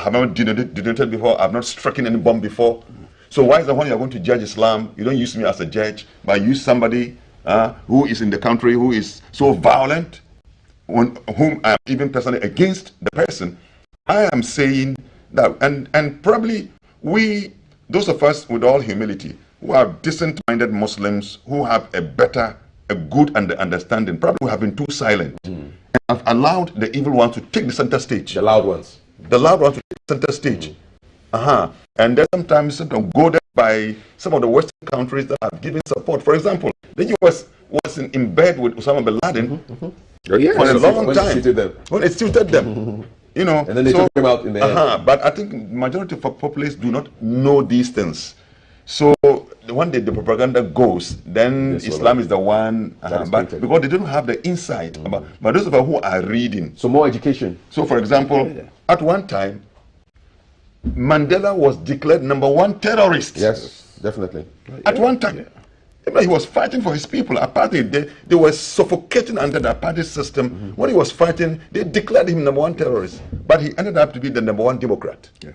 I have not denoted before. I have not stricken any bomb before. So why is it when you are going to judge Islam, you don't use me as a judge, but use somebody who is in the country who is so violent, whom I am even personally against the person? I am saying that, and probably those of us with all humility, who are decent-minded Muslims, who have a good understanding, probably have been too silent and have allowed the evil one to take the center stage. The loud ones. The loud ones to take the center stage. And then sometimes go there by some of the Western countries that have given support. For example, the US was in bed with Osama bin Laden for a long time. When it suited them. You know, and then they took him out in the end. But I think majority of populace do not know these things. So when the propaganda goes, then Islam is the one, but because they don't have the insight. But those of us who are reading. So more education. So for example, at one time, Mandela was declared #1 terrorist. Yes, definitely. At one time. He was fighting for his people. Apartheid, they were suffocating under the apartheid system. When he was fighting, they declared him #1 terrorist. But he ended up to be the #1 Democrat. Yes.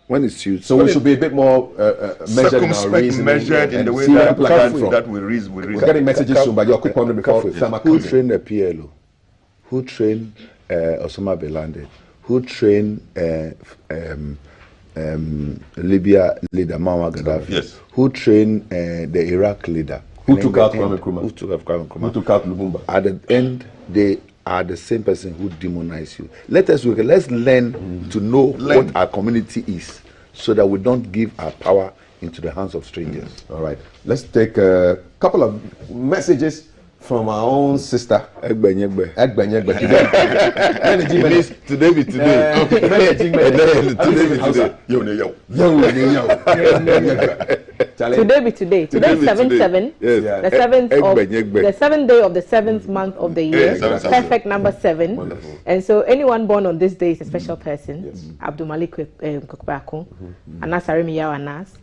When it's used. So we should be a bit more measured in our reasoning. Measured in the way that we reason. We're getting messages soon, but your quick one before who trained the PLO? Who trained Osama bin Laden? Who trained Libya leader Muammar Gaddafi? Yes. Who trained the Iraq leader? Who took out Kwame Nkrumah? Who took out Kwame Nkrumah? Who took out Lumumba? At the end, they are the same person who demonize you. Let's learn to know what our community is, so that we don't give our power into the hands of strangers. All right. Let's take a couple of messages from our own sister. Egbenyegbe. Today be today. Today be today. Today is 7/7. Yes. The 7th day of the 7th month of the year. Perfect number 7. Wonderful. And so anyone born on this day is a special person. Yes. Abdul Malik Kokbako, Anas Arimi Anas,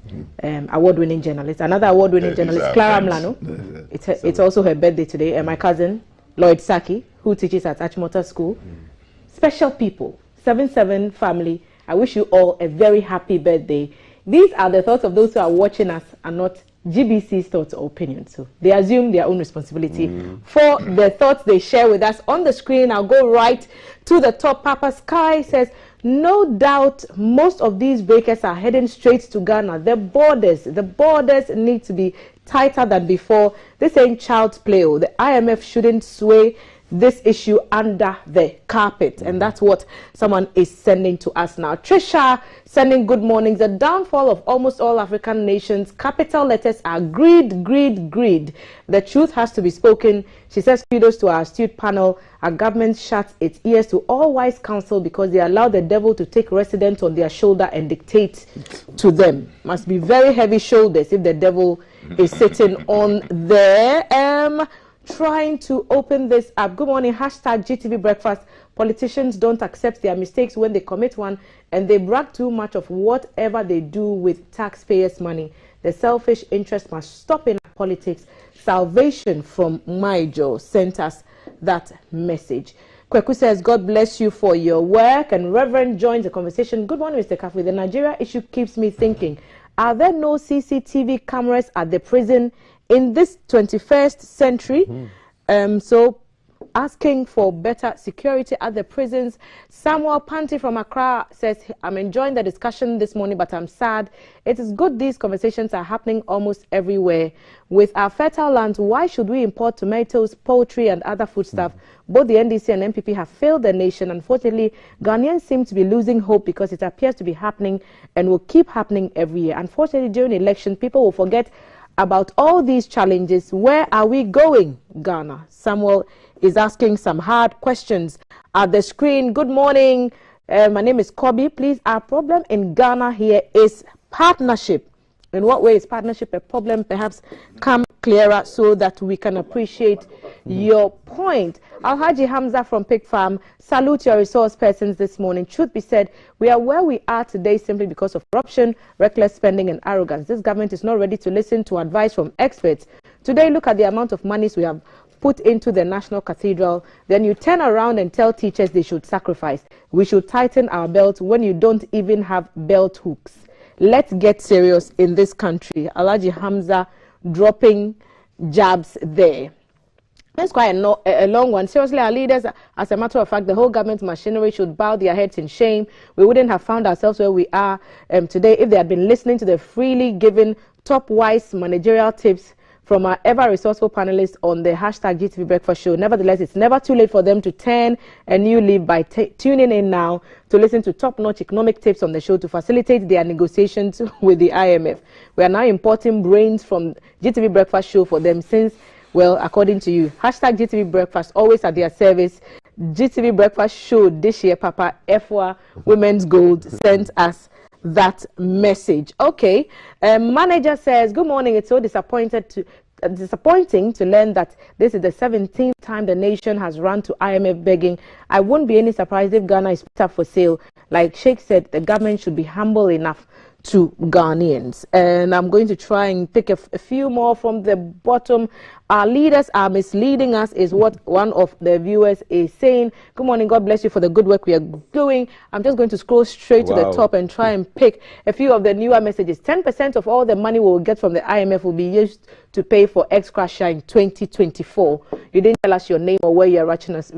award-winning journalist. Another award-winning journalist, Clara Mlano. It's also her birthday today. And my cousin, Lloyd Saki, who teaches at Achimota School. Special people, 7/7 family. I wish you all a very happy birthday. These are the thoughts of those who are watching us and not GBC's thoughts or opinions. So they assume their own responsibility for the thoughts they share with us on the screen. I'll go right to the top. Papa Sky says, no doubt most of these breakers are heading straight to Ghana. The borders need to be tighter than before. This ain't child's play. The IMF shouldn't sway this issue under the carpet. And that's what someone is sending to us now. Trisha sending good mornings. The downfall of almost all African nations, capital letters are greed, greed, greed. The truth has to be spoken. She says kudos to our astute panel. Our government shuts its ears to all wise counsel because they allow the devil to take residence on their shoulder and dictate to them. Must be very heavy shoulders if the devil is sitting on there. Trying to open this up. Good morning. Hashtag GTV Breakfast. Politicians don't accept their mistakes when they commit one, and they brag too much of whatever they do with taxpayers' money. The selfish interest must stop in politics. Salvation from Maijo sent us that message. Kweku says, God bless you for your work. And Reverend joins the conversation. Good morning, Mr. Kafui. The Nigeria issue keeps me thinking. Are there no CCTV cameras at the prison in this 21st century? So asking for better security at the prisons. Samuel Panti from Accra says, I'm enjoying the discussion this morning, but I'm sad. It is good these conversations are happening almost everywhere. With our fertile lands, why should we import tomatoes, poultry, and other foodstuff? Both the NDC and NPP have failed the nation. Unfortunately, Ghanaians seem to be losing hope because it appears to be happening and will keep happening every year. Unfortunately, during election, people will forget about all these challenges. Where are we going, Ghana? Samuel is asking some hard questions at the screen. Good morning. My name is Kobe. Please, our problem in Ghana here is partnership. In what way is partnership a problem? Perhaps come clearer so that we can appreciate your point. Alhaji Hamza from Pig Farm, salute your resource persons this morning. Truth be said, we are where we are today simply because of corruption, reckless spending, and arrogance. This government is not ready to listen to advice from experts. Today, look at the amount of monies we have put into the National Cathedral, then you turn around and tell teachers they should sacrifice. We should tighten our belts when you don't even have belt hooks. Let's get serious in this country. Alhaji Hamza dropping jabs there. That's quite a long one. Seriously, our leaders, as a matter of fact, the whole government machinery should bow their heads in shame. We wouldn't have found ourselves where we are today if they had been listening to the freely given top-wise managerial tips from our ever-resourceful panelists on the hashtag GTV Breakfast Show. Nevertheless, it's never too late for them to turn a new leaf by tuning in now to listen to top-notch economic tips on the show to facilitate their negotiations with the IMF. We are now importing brains from GTV Breakfast Show for them since, well, according to you, hashtag GTV Breakfast, always at their service. GTV Breakfast Show this year, Papa Efwa Women's Gold sent us that message. Okay, manager says, good morning. It's so disappointing to learn that this is the 17th time the nation has run to IMF begging. I won't be any surprised if Ghana is put up for sale. Like Sheikh said, the government should be humble enough to Ghanaians. And I'm going to try and pick a few more from the bottom. Our leaders are misleading us is what one of the viewers is saying. Good morning. God bless you for the good work we are doing. I'm just going to scroll straight to the top and try and pick a few of the newer messages. 10% of all the money we'll get from the IMF will be used to pay for X-Crusher in 2024. You didn't tell us your name or where you're reaching us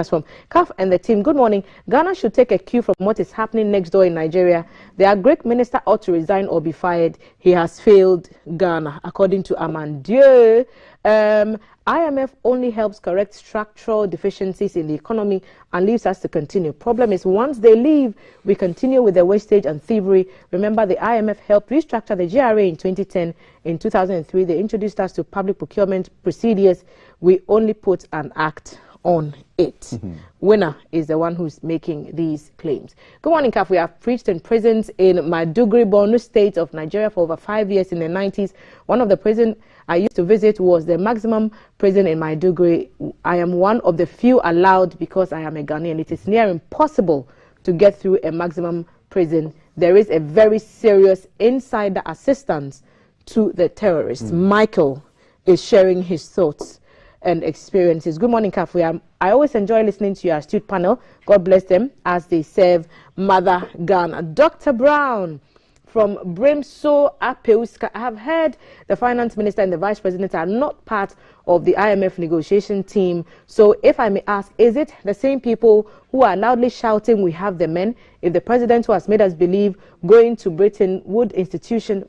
from. CAF and the team, good morning. Ghana should take a cue from what is happening next door in Nigeria. The Greek minister ought to resign or be fired. He has failed Ghana, according to Amandieu. IMF only helps correct structural deficiencies in the economy and leaves us to continue. Problem is, once they leave, we continue with the wastage and thievery. Remember, the IMF helped restructure the GRA in 2010. In 2003, they introduced us to public procurement procedures. We only put an act on it. Winner is the one who's making these claims. Good morning, Kaf. We have preached in prisons in Maiduguri, Borno State of Nigeria for over 5 years in the 90s. One of the prisons I used to visit was the maximum prison in Maiduguri. I am one of the few allowed because I am a Ghanaian. It is near impossible to get through a maximum prison. There is a very serious insider assistance to the terrorists. Michael is sharing his thoughts and experiences. Good morning, Kafui. I always enjoy listening to your astute panel. God bless them as they serve Mother Ghana. Dr. Brown from Brimso Apeuska. I have heard the finance minister and the vice president are not part of the IMF negotiation team. So if I may ask, is it the same people who are loudly shouting, we have the men? If the president who has made us believe going to Bretton Woods institution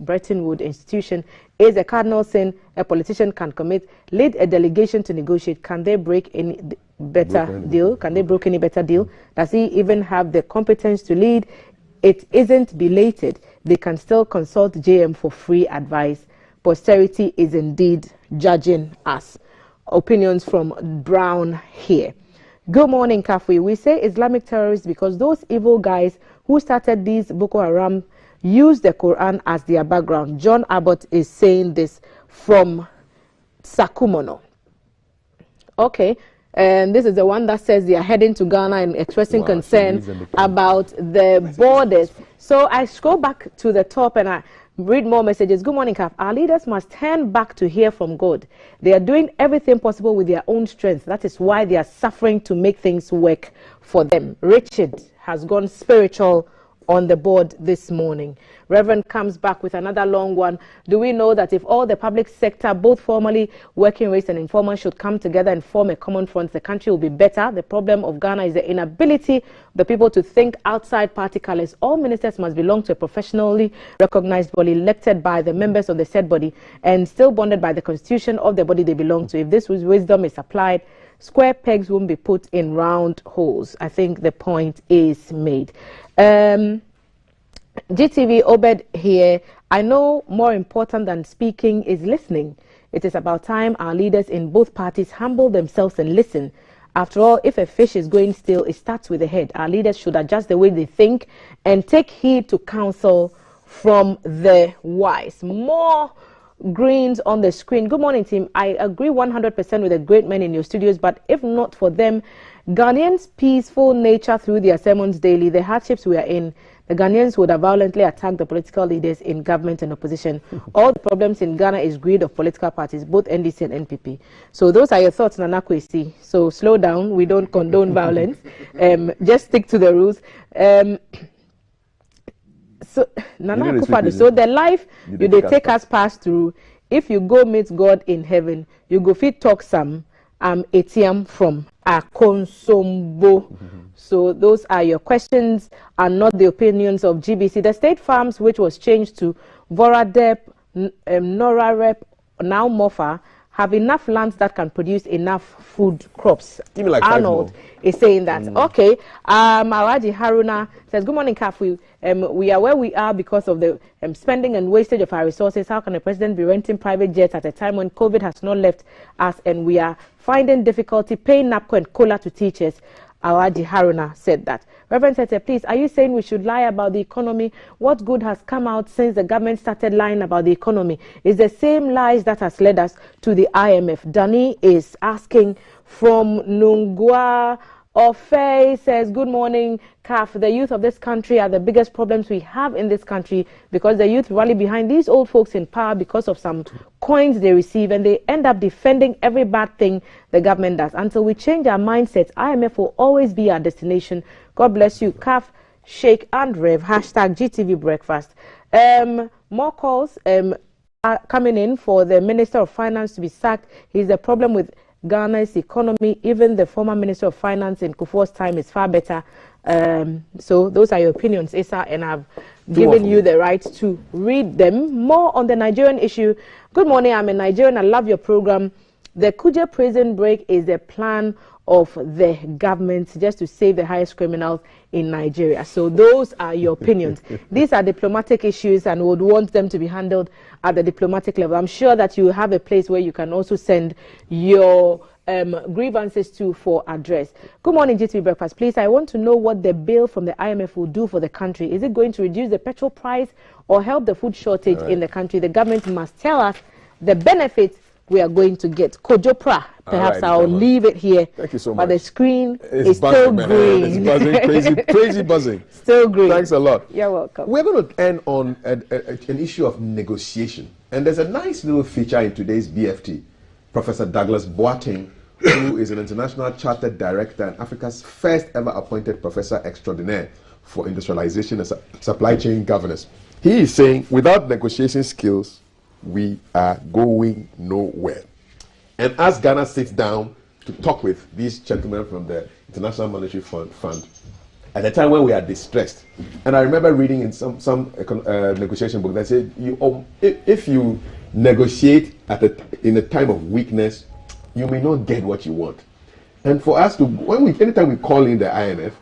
is a cardinal sin a politician can commit, lead a delegation to negotiate, can they break any better deal? Can they break any better deal? Does he even have the competence to lead? It isn't belated. They can still consult JM for free advice. Posterity is indeed judging us. Opinions from Brown here. Good morning, Kafui. We say Islamic terrorists because those evil guys who started these Boko Haram use the Quran as their background. John Abbott is saying this from Sakumono. Okay. And this is the one that says they are heading to Ghana and expressing concern about the borders. So I scroll back to the top and I read more messages. Good morning, Kaf. Our leaders must turn back to hear from God. They are doing everything possible with their own strength. That is why they are suffering to make things work for them. Richard has gone spiritual on the board this morning. Reverend comes back with another long one. Do we know that if all the public sector, both formally working race and informal, should come together and form a common front, the country will be better? The problem of Ghana is the inability of the people to think outside party colors. All ministers must belong to a professionally recognized body, elected by the members of the said body, and still bonded by the constitution of the body they belong to. If this wisdom is applied, square pegs won't be put in round holes. I think the point is made. GTV Obed here. I know more important than speaking is listening. It is about time our leaders in both parties humble themselves and listen. After all, if a fish is going stale, it starts with the head. Our leaders should adjust the way they think and take heed to counsel from the wise. More greens on the screen. Good morning, team. I agree 100% with the great men in your studios, but if not for them, Ghanaians' peaceful nature through their sermons daily, the hardships we are in, the Ghanaians would have violently attacked the political leaders in government and opposition. All the problems in Ghana is greed of political parties, both NDC and NPP. So those are your thoughts, Nana Kwesi. So slow down. We don't condone violence. Just stick to the rules. So Nana Akufo-Addo, so the life you they take us pass through. If you go meet God in heaven, you go fit talk some ATM from Akonsombo. So those are your questions and not the opinions of GBC. The state farms, which was changed to Voradep, Norarep, now Mofa, have enough lands that can produce enough food crops. Give me like Arnold is saying that. Okay. Alaji Haruna says, good morning, Kafu. We are where we are because of the spending and wastage of our resources. How can the president be renting private jets at a time when COVID has not left us and we are finding difficulty paying NAPCO and COLA to teachers? Alaji Haruna said that. Reverend Tete, please, are you saying we should lie about the economy? What good has come out since the government started lying about the economy? It's the same lies that has led us to the IMF. Danny is asking from Nungwa. Ofei says, good morning, CAF. The youth of this country are the biggest problems we have in this country because the youth rally behind these old folks in power because of some coins they receive and they end up defending every bad thing the government does. Until we change our mindsets, IMF will always be our destination. God bless you, CAF, Sheikh and Rev, hashtag GTV Breakfast. More calls are coming in for the Minister of Finance to be sacked. He's the problem with Ghana's economy. Even the former Minister of Finance in Kufuor's time is far better. So those are your opinions, Issa, and I've given you the right to read them. More on the Nigerian issue. Good morning, I'm a Nigerian. I love your program. The Kuje prison break is the plan of the government just to save the highest criminals in Nigeria. So those are your opinions. These are diplomatic issues and would want them to be handled at the diplomatic level. I'm sure that you have a place where you can also send your grievances to for address. Good morning, GTV Breakfast. Please, I want to know what the bill from the IMF will do for the country. Is it going to reduce the petrol price or help the food shortage in the country? The government must tell us the benefits we are going to get. Kojopra, perhaps I'll leave it here. Thank you so much. But the screen is still green. It's buzzing, crazy buzzing. Still green. Thanks a lot. You're welcome. We're going to end on an issue of negotiation. And there's a nice little feature in today's BFT. Professor Douglas Boateng, who is an international chartered director and Africa's first ever appointed professor extraordinaire for industrialization and supply chain governance. He is saying, without negotiation skills, we are going nowhere. And as Ghana sits down to talk with these gentlemen from the International Monetary Fund at a time when we are distressed, and I remember reading in some negotiation book that said, if you negotiate in a time of weakness, you may not get what you want. And for us to, anytime we call in the IMF,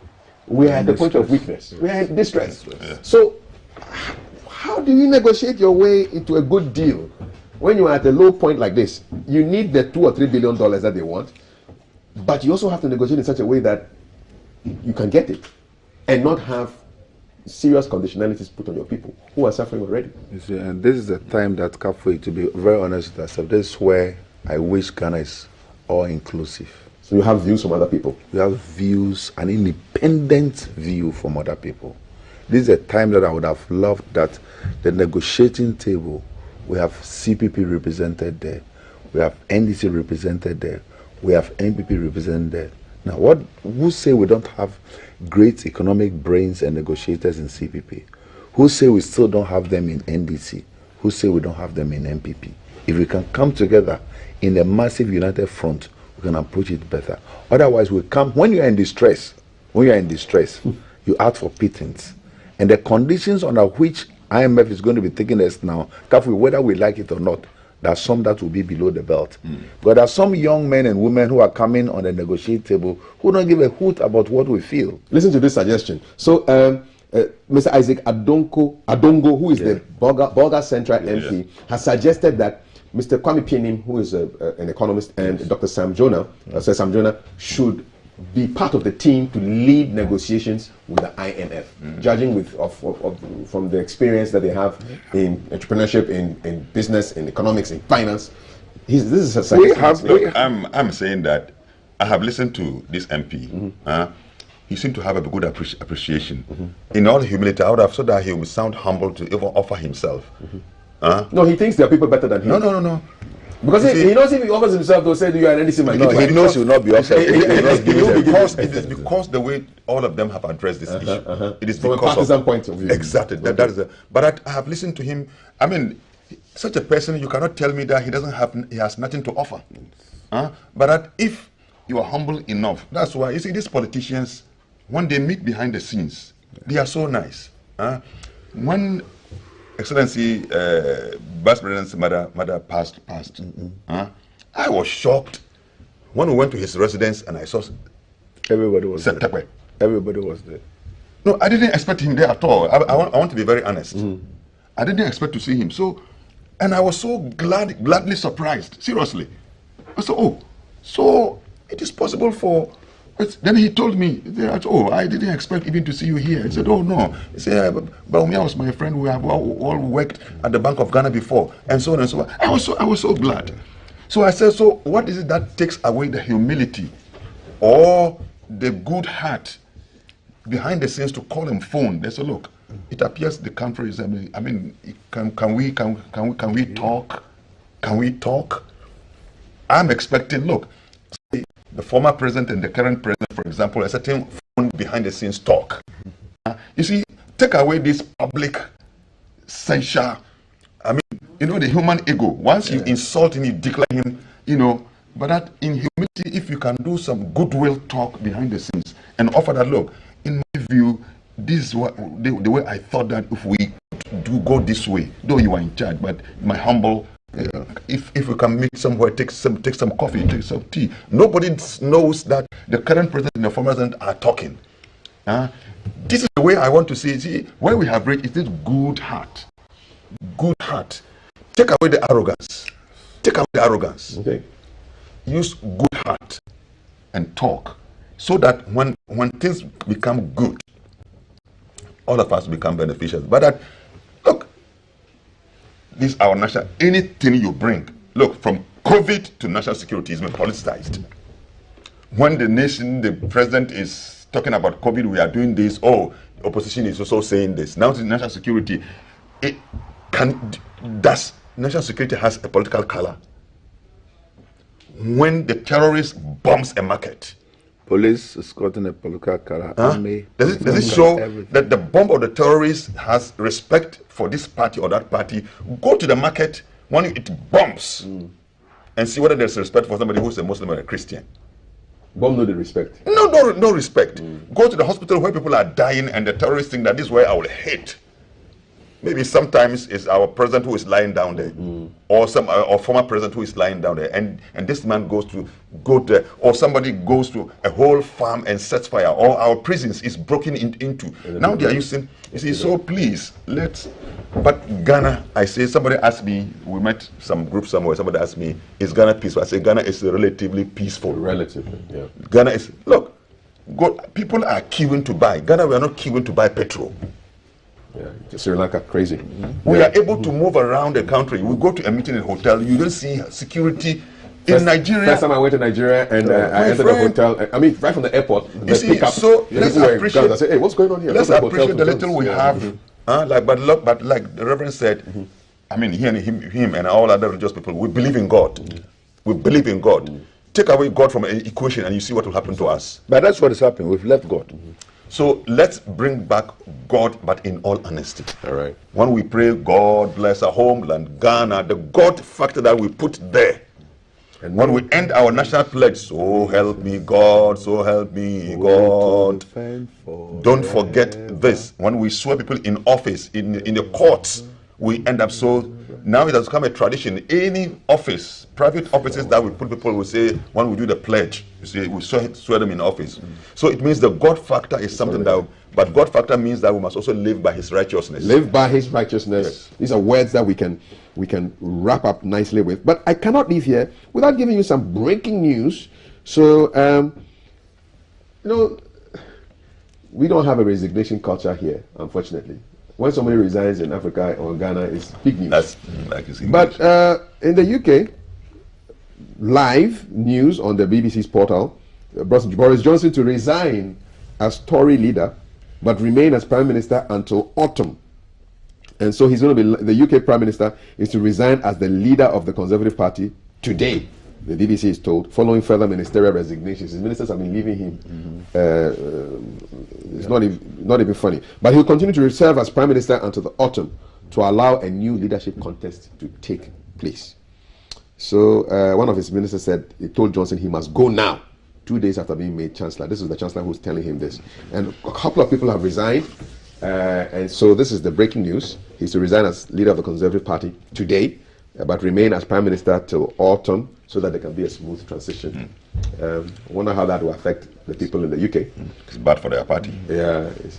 we are at the point of weakness. We are in distress. Yeah. So how do you negotiate your way into a good deal when you are at a low point like this? You need the $2 or $3 billion that they want, but you also have to negotiate in such a way that you can get it and not have serious conditionalities put on your people who are suffering already. You see, and this is the time that, Kafui, to be very honest with ourselves, this is where I wish Ghana is all inclusive. So you have views from other people? You have views, an independent view from other people. This is a time that I would have loved that the negotiating table, we have CPP represented there, we have NDC represented there, we have NPP represented there. Now, who say we don't have great economic brains and negotiators in CPP? Who say we still don't have them in NDC? Who say we don't have them in NPP? If we can come together in a massive united front, we can approach it better. Otherwise, we come, when you are in distress, you ask for pittance. And the conditions under which IMF is going to be taking us now, whether we like it or not, there are some that will be below the belt. But there are some young men and women who are coming on the negotiating table who don't give a hoot about what we feel. Listen to this suggestion. So, Mr. Isaac Adongo, who is the Bolga Central MP, has suggested that Mr. Kwame Pienim, who is an economist, and Dr. Sam Jonah should be part of the team to lead negotiations with the IMF, judging from the experience that they have in entrepreneurship, in business, in economics, in finance. This is a I'm saying that I have listened to this MP. He seemed to have a good appreciation. In all humility, I would have thought that he would sound humble to even offer himself. No, he thinks there are people better than him. No. Because he knows if he offers himself, they'll say, "Do you are an NDC man?" No, he knows he will not be offered. It is because the way all of them have addressed this issue. It is From a because partisan of point of view. exactly that is. But I have listened to him. I mean, such a person, you cannot tell me that he has nothing to offer. But if you are humble enough, that's why you see these politicians, when they meet behind the scenes, they are so nice. When Excellency Vice President's mother passed. I was shocked when we went to his residence and I saw Everybody was there. September. Everybody was there. No, I didn't expect him there at all. I want to be very honest. I didn't expect to see him. So, and I was so gladly surprised. Seriously, I said, "Oh, so it is possible for." Then he told me, "Oh, I didn't expect even to see you here." I said, "Oh no." He said, "Baumia was my friend. We have all worked at the Bank of Ghana before, and so on and so on." I was so glad. So I said, "So what is it that takes away the humility or the good heart behind the scenes to call him phone?" They said, "Look, it appears the country is. I mean, can we talk? Can we talk?" I'm expecting. Look. The former president and the current president, for example, a certain phone behind the scenes talk. You see, take away this public censure. I mean, the human ego. Once you insult him, you declare him, but that in humility, if you can do some goodwill talk behind the scenes and offer that, look, in my view, this is what the way I thought that if we do go this way, though you are in charge, but my humble if we can meet somewhere, take some coffee, take some tea. Nobody knows that the current president and the former president are talking. This is the way I want to see it. See, where we have reached is this good heart. Good heart. Take away the arrogance. Take away the arrogance. Okay. Use good heart and talk, so that when things become good, all of us become beneficiaries. But that, look, this is our national, anything you bring, look, from COVID to national security is politicized. When the president is talking about COVID, we are doing this, the opposition is also saying this. Now to national security, does national security has a political color? When the terrorist bombs a market, police escorting a political color. Army. Does it show that the bomb of the terrorist has respect for this party or that party? Go to the market when it bombs and see whether there's respect for somebody who's a Muslim or a Christian. Bomb no the respect. No respect. Go to the hospital where people are dying and the terrorists think that this is where I will hate. Maybe sometimes it's our president who is lying down there, or former president who is lying down there, and this man go there, or somebody goes to a whole farm and sets fire, or our prisons is broken into. Now they are using. You see, so please But Ghana, I say, somebody asked me, we met some group somewhere. Somebody asked me, is Ghana peaceful? I say Ghana is relatively peaceful. Relatively, yeah. Ghana is people are queuing to buy. Ghana, we are not queuing to buy petrol. Yeah, Sri Lanka, crazy. We are able to move around the country. We go to a meeting in a hotel, you don't see security. In Nigeria, first time I went to Nigeria and I entered the hotel. I mean, right from the airport. You see, so let's appreciate. I say, hey, what's going on here? Let's appreciate the little we have. But like the Reverend said, I mean, him and all other religious people, we believe in God. We believe in God. Take away God from an equation and you see what will happen to us. But that's what is happening. We've left God. So let's bring back God, but in all honesty. All right. When we pray, God bless our homeland, Ghana, the God factor that we put there. And when we end our national pledge, so help me God, so help me God. Don't forget this. When we swear people in office, in the courts, we end up so. Now it has become a tradition. Any office, private offices that we put people will say, when we do the pledge, you see, we swear them in office. So it means the God factor is something but God factor means that we must also live by his righteousness. Live by his righteousness. Yes. These are words that we can wrap up nicely with. But I cannot leave here without giving you some breaking news. So, we don't have a resignation culture here, unfortunately. When somebody resigns in Africa or Ghana, it's big news. That's like you see. But in the UK, live news on the BBC's portal Boris Johnson to resign as Tory leader, but remain as Prime Minister until autumn. And so he's going to be, the UK Prime Minister is to resign as the leader of the Conservative Party today, the BBC is told, following further ministerial resignations. His ministers have been leaving him. It's not even funny. But he'll continue to serve as Prime Minister until the autumn to allow a new leadership contest to take place. So one of his ministers said, he told Johnson he must go now, 2 days after being made Chancellor. This is the Chancellor who's telling him this. And a couple of people have resigned. And so this is the breaking news. He's to resign as leader of the Conservative Party today, but remain as Prime Minister till autumn so that there can be a smooth transition. I wonder how that will affect the people in the UK. It's bad for their party. Yeah, It's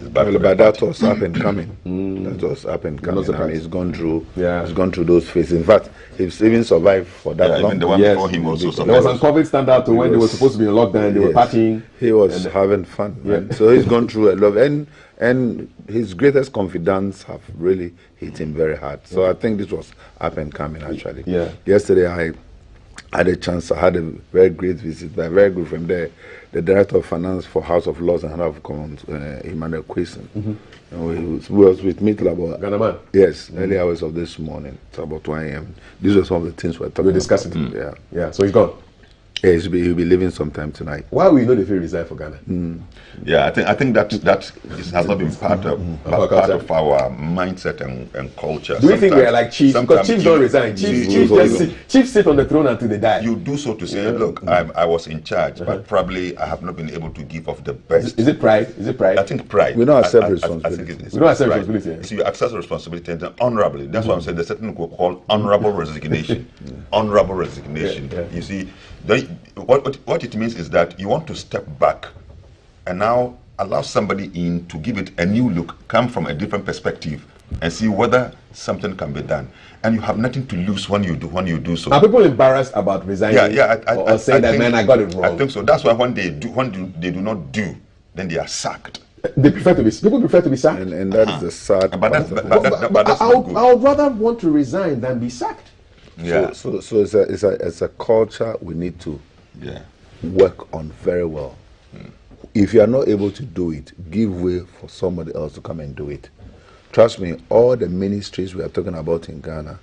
bad for but that was up and coming. That was up and coming. I mean, he's gone through. He's gone through those phases. In fact, he's even survived for that long. Even the one before him also survived. There was some COVID standard to when they were supposed to be in lockdown. They were partying. He was having fun. Man. So he's gone through a lot, and his greatest confidants have really hit him very hard. So I think this was up and coming actually. Yesterday I had a chance. I had a very great visit by a very good friend there, the Director of Finance for House of Lords and House of Commons, Emmanuel Quaison. He was with me till about Ghana. Yes, early hours of this morning. It's about 1 a.m. These were some of the things we're talking discussing. about. Yeah. So he's gone. Yeah, he'll be leaving sometime tonight. Why will you know if he resign for Ghana? Yeah, I think that has not been part of our mindset and culture. Do you think we are like chiefs? Because chiefs don't resign. Chiefs sit on the throne until they die. You do so to say, look, I was in charge, but probably I have not been able to give off the best. Is it pride? I think pride. We don't accept responsibility. We don't accept responsibility. So you accept responsibility and then honorably. That's why I'm saying there's something called honorable resignation. Honorable resignation. You see, what it means is that you want to step back and now allow somebody in to give it a new look, come from a different perspective, and see whether something can be done. And you have nothing to lose when you do so. Are people embarrassed about resigning? Or say that, man, I got it wrong? I think so. That's why when they do not do, then they are sacked. People prefer to be sacked. And that is the sad. But that's I would rather want to resign than be sacked. Yeah. So it's a culture we need to work on very well. If you are not able to do it, give way for somebody else to come and do it. Trust me, all the ministries we are talking about in Ghana,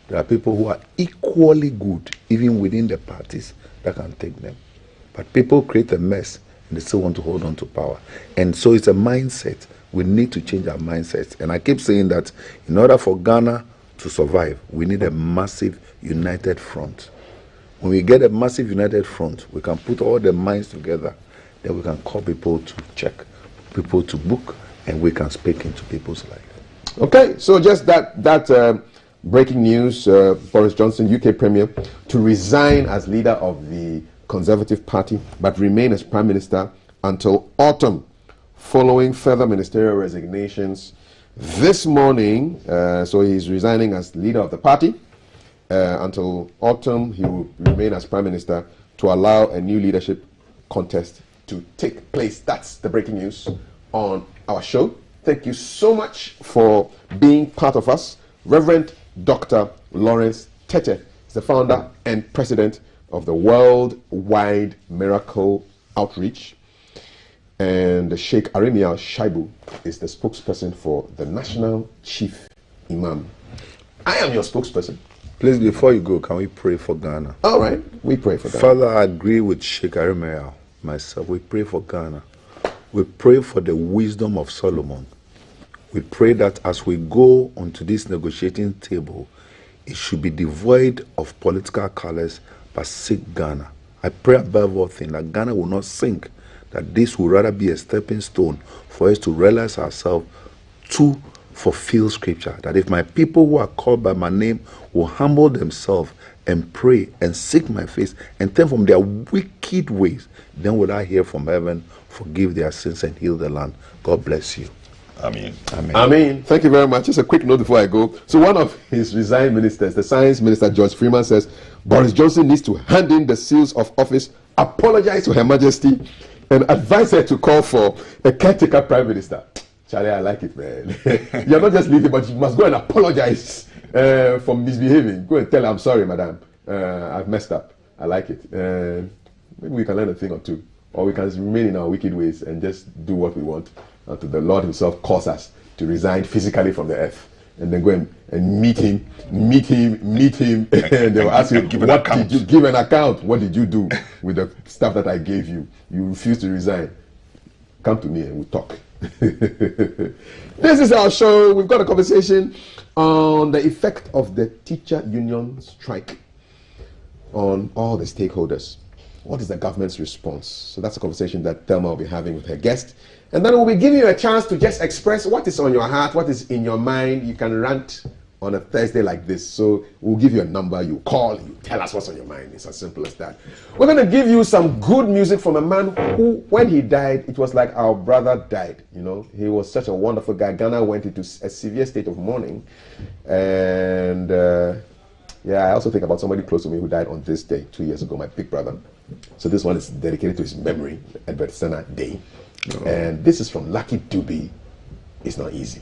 there are people who are equally good, even within the parties, that can take them. But people create a mess and they still want to hold on to power. And so it's a mindset. We need to change our mindsets. And I keep saying that in order for Ghana to survive, we need a massive united front. When we get a massive united front, we can put all the minds together. Then we can call people to check, people to book, and we can speak into people's life. Okay, so just that breaking news, Boris Johnson, UK Premier, to resign as leader of the Conservative Party, but remain as Prime Minister until autumn, following further ministerial resignations this morning. So he's resigning as leader of the party. Until autumn, he will remain as Prime Minister to allow a new leadership contest to take place. That's the breaking news on our show. Thank you so much for being part of us. Reverend Dr. Lawrence Tete is the founder and president of the Worldwide Miracle Outreach. And Sheikh Arimial Shaibu is the spokesperson for the National Chief Imam. I am your spokesperson. Please, before you go, can we pray for Ghana? All right, we pray for Ghana. Father, I agree with Sheikh Arimial, myself. We pray for Ghana. We pray for the wisdom of Solomon. We pray that as we go onto this negotiating table, it should be devoid of political colors, but seek Ghana. I pray above all things that Ghana will not sink, that this will rather be a stepping stone for us to realize ourselves to fulfill scripture, that if my people who are called by my name will humble themselves and pray and seek my face and turn from their wicked ways, then will I hear from heaven, forgive their sins and heal the land. God bless you. Amen. Amen. Amen. Thank you very much. Just a quick note before I go. So one of his resigned ministers, the Science Minister George Freeman, says Boris Johnson needs to hand in the seals of office, apologize to Her Majesty, and advise her to call for a caretaker Prime Minister. Charlie, I like it, man. You're not just leaving, but you must go and apologize for misbehaving. Go and tell her, I'm sorry, madam. I've messed up. I like it. maybe we can learn a thing or two. Or we can remain in our wicked ways and just do what we want until the Lord himself calls us to resign physically from the earth. And then go and meet him, and they'll ask you, what did you give an account? What did you do with the stuff that I gave you? You refused to resign. Come to me and we'll talk. This is our show. We've got a conversation on the effect of the teacher union strike on all the stakeholders. What is the government's response? So that's a conversation that Thelma will be having with her guest. And then we'll be giving you a chance to just express what is on your heart, what is in your mind. You can rant on a Thursday like this. So we'll give you a number, you call, you tell us what's on your mind. It's as simple as that. We're going to give you some good music from a man who, when he died, it was like our brother died. You know, he was such a wonderful guy. Ghana went into a severe state of mourning. And I also think about somebody close to me who died on this day 2 years ago, my big brother. So this one is dedicated to his memory, Edward Senna Day. Oh. And this is from Lucky Dube. It's Not Easy.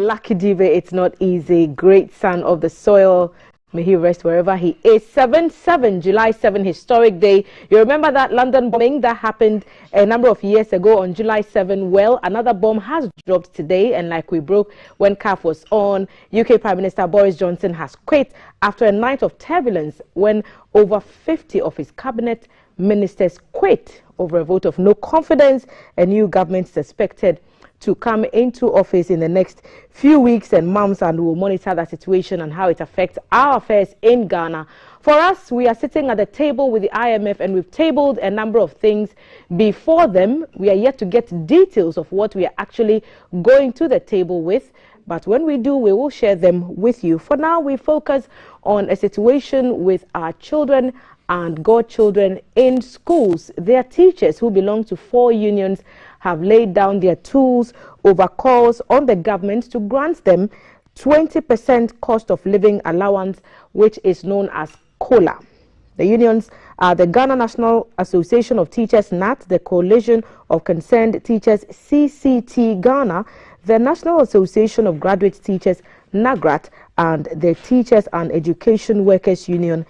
Lucky Dive, it's not easy. Great son of the soil. May he rest wherever he is. 7/7, July 7, historic day. You remember that London bombing that happened a number of years ago on July 7? Well, another bomb has dropped today, and like we broke when CAF was on, UK Prime Minister Boris Johnson has quit after a night of turbulence when over 50 of his cabinet ministers quit over a vote of no confidence. A new government is expected to come into office in the next few weeks and months, and we'll monitor the situation and how it affects our affairs in Ghana. For us, we are sitting at the table with the IMF, and we've tabled a number of things before them. We are yet to get details of what we are actually going to the table with, but when we do, we will share them with you. For now, we focus on a situation with our children and godchildren in schools. Their teachers, who belong to 4 unions, have laid down their tools over calls on the government to grant them 20% cost of living allowance, which is known as COLA. The unions are the Ghana National Association of Teachers, NAT, the Coalition of Concerned Teachers, CCT Ghana, the National Association of Graduate Teachers, NAGRAT, and the Teachers and Education Workers Union,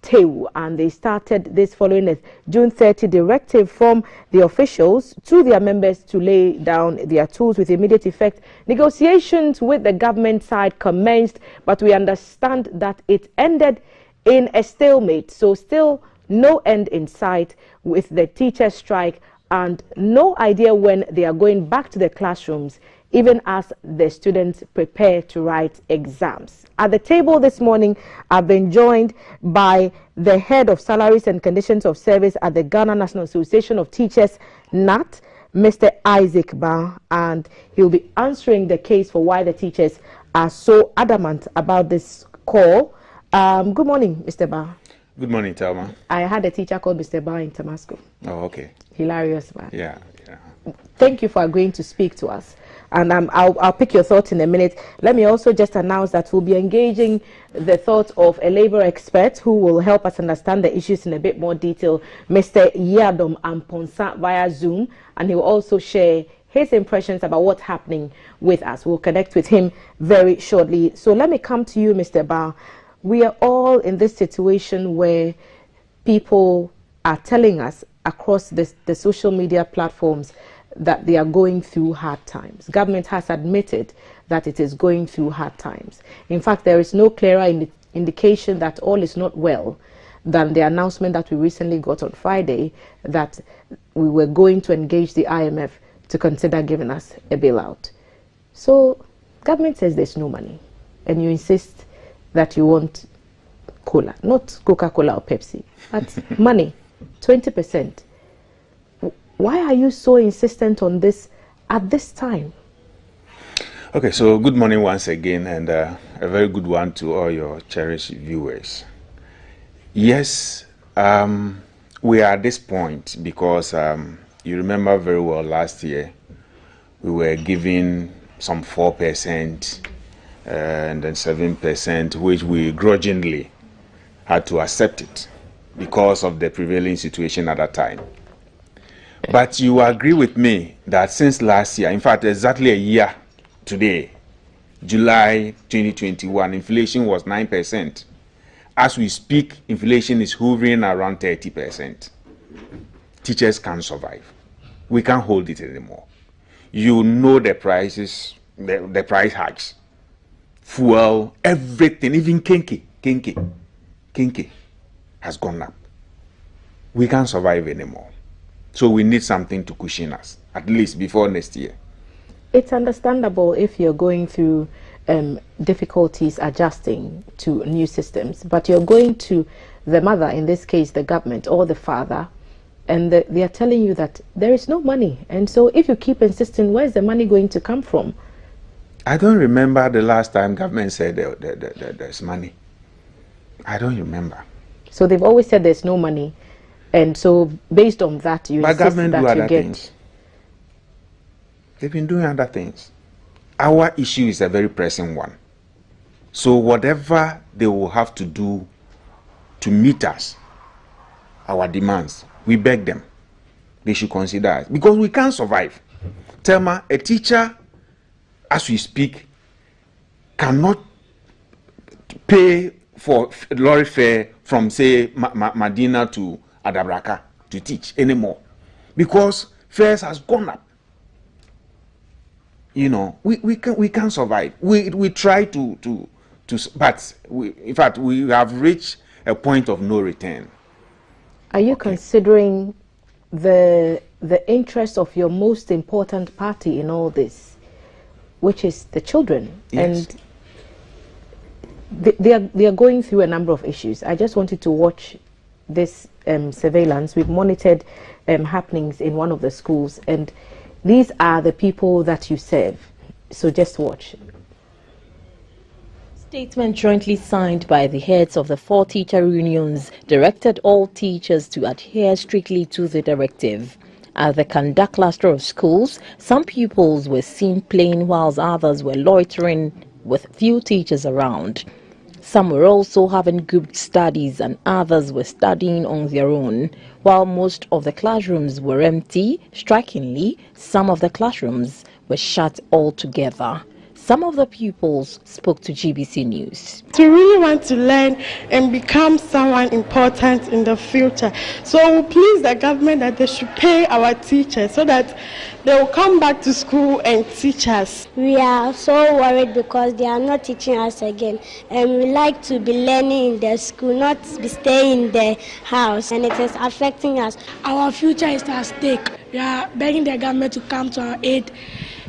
TEU, and they started this following a June 30 directive from the officials to their members to lay down their tools with immediate effect. Negotiations with the government side commenced, but we understand that it ended in a stalemate. So still no end in sight with the teacher strike and no idea when they are going back to the classrooms, even as the students prepare to write exams. At the table this morning, I've been joined by the head of salaries and conditions of service at the Ghana National Association of Teachers, NAT, Mr. Isaac Ba, and he'll be answering the case for why the teachers are so adamant about this call. Good morning, Mr. Ba. Good morning, Thelma. I had a teacher called Mr. Ba in Tamasco. Oh, okay. Hilarious man. Yeah. Thank you for agreeing to speak to us. And I'll pick your thoughts in a minute. Let me also just announce that we'll be engaging the thoughts of a labor expert who will help us understand the issues in a bit more detail, Mr. Yadom Amponsa, via Zoom, and he will also share his impressions about what's happening with us. We'll connect with him very shortly. So let me come to you, Mr. Ba. We are all in this situation where people are telling us across the social media platforms that they are going through hard times. Government has admitted that it is going through hard times. In fact, there is no clearer indication that all is not well than the announcement that we recently got on Friday that we were going to engage the IMF to consider giving us a bailout. So government says there's no money, and you insist that you want cola, not Coca-Cola or Pepsi, but money, 20%. Why are you so insistent on this at this time? Okay, so good morning once again, and a very good one to all your cherished viewers. Yes, we are at this point because you remember very well last year we were given some 4% and then 7%, which we grudgingly had to accept it because of the prevailing situation at that time. But you agree with me that since last year, in fact, exactly a year today, July 2021, inflation was 9%. As we speak, inflation is hovering around 30%. Teachers can't survive. We can't hold it anymore. You know the prices, the price hikes. Fuel, everything, even kinky has gone up. We can't survive anymore. So we need something to cushion us, at least before next year. It's understandable if you're going through difficulties adjusting to new systems, but you're going to the mother, in this case the government, or the father, and they are telling you that there is no money. And so if you keep insisting, where's the money going to come from? I don't remember the last time government said there's money. I don't remember. So they've always said there's no money. And so, based on that, you insist government that do you other get... things. They've been doing other things. Our issue is a very pressing one. So whatever they will have to do to meet us, our demands, we beg them. They should consider us. Because we can't survive. Thelma, a teacher, as we speak, cannot pay for lorry fare from, say, Medina to Adabraka to teach anymore, because fares has gone up. You know, we can't survive. We try to but in fact we have reached a point of no return. Are you considering the interest of your most important party in all this, which is the children? Yes. And they are going through a number of issues. I just wanted to watch this surveillance. We've monitored happenings in one of the schools, and these are the people that you serve. So just watch. Statement jointly signed by the heads of the 4 teacher unions directed all teachers to adhere strictly to the directive. At the Kanda cluster of schools, some pupils were seen playing whilst others were loitering with few teachers around. Some were also having group studies and others were studying on their own. While most of the classrooms were empty, strikingly, some of the classrooms were shut altogether. Some of the pupils spoke to GBC News. We really want to learn and become someone important in the future. So we please the government that they should pay our teachers so that they will come back to school and teach us. We are so worried because they are not teaching us again. And we like to be learning in the school, not be staying in the house. And it is affecting us. Our future is at stake. We are begging the government to come to our aid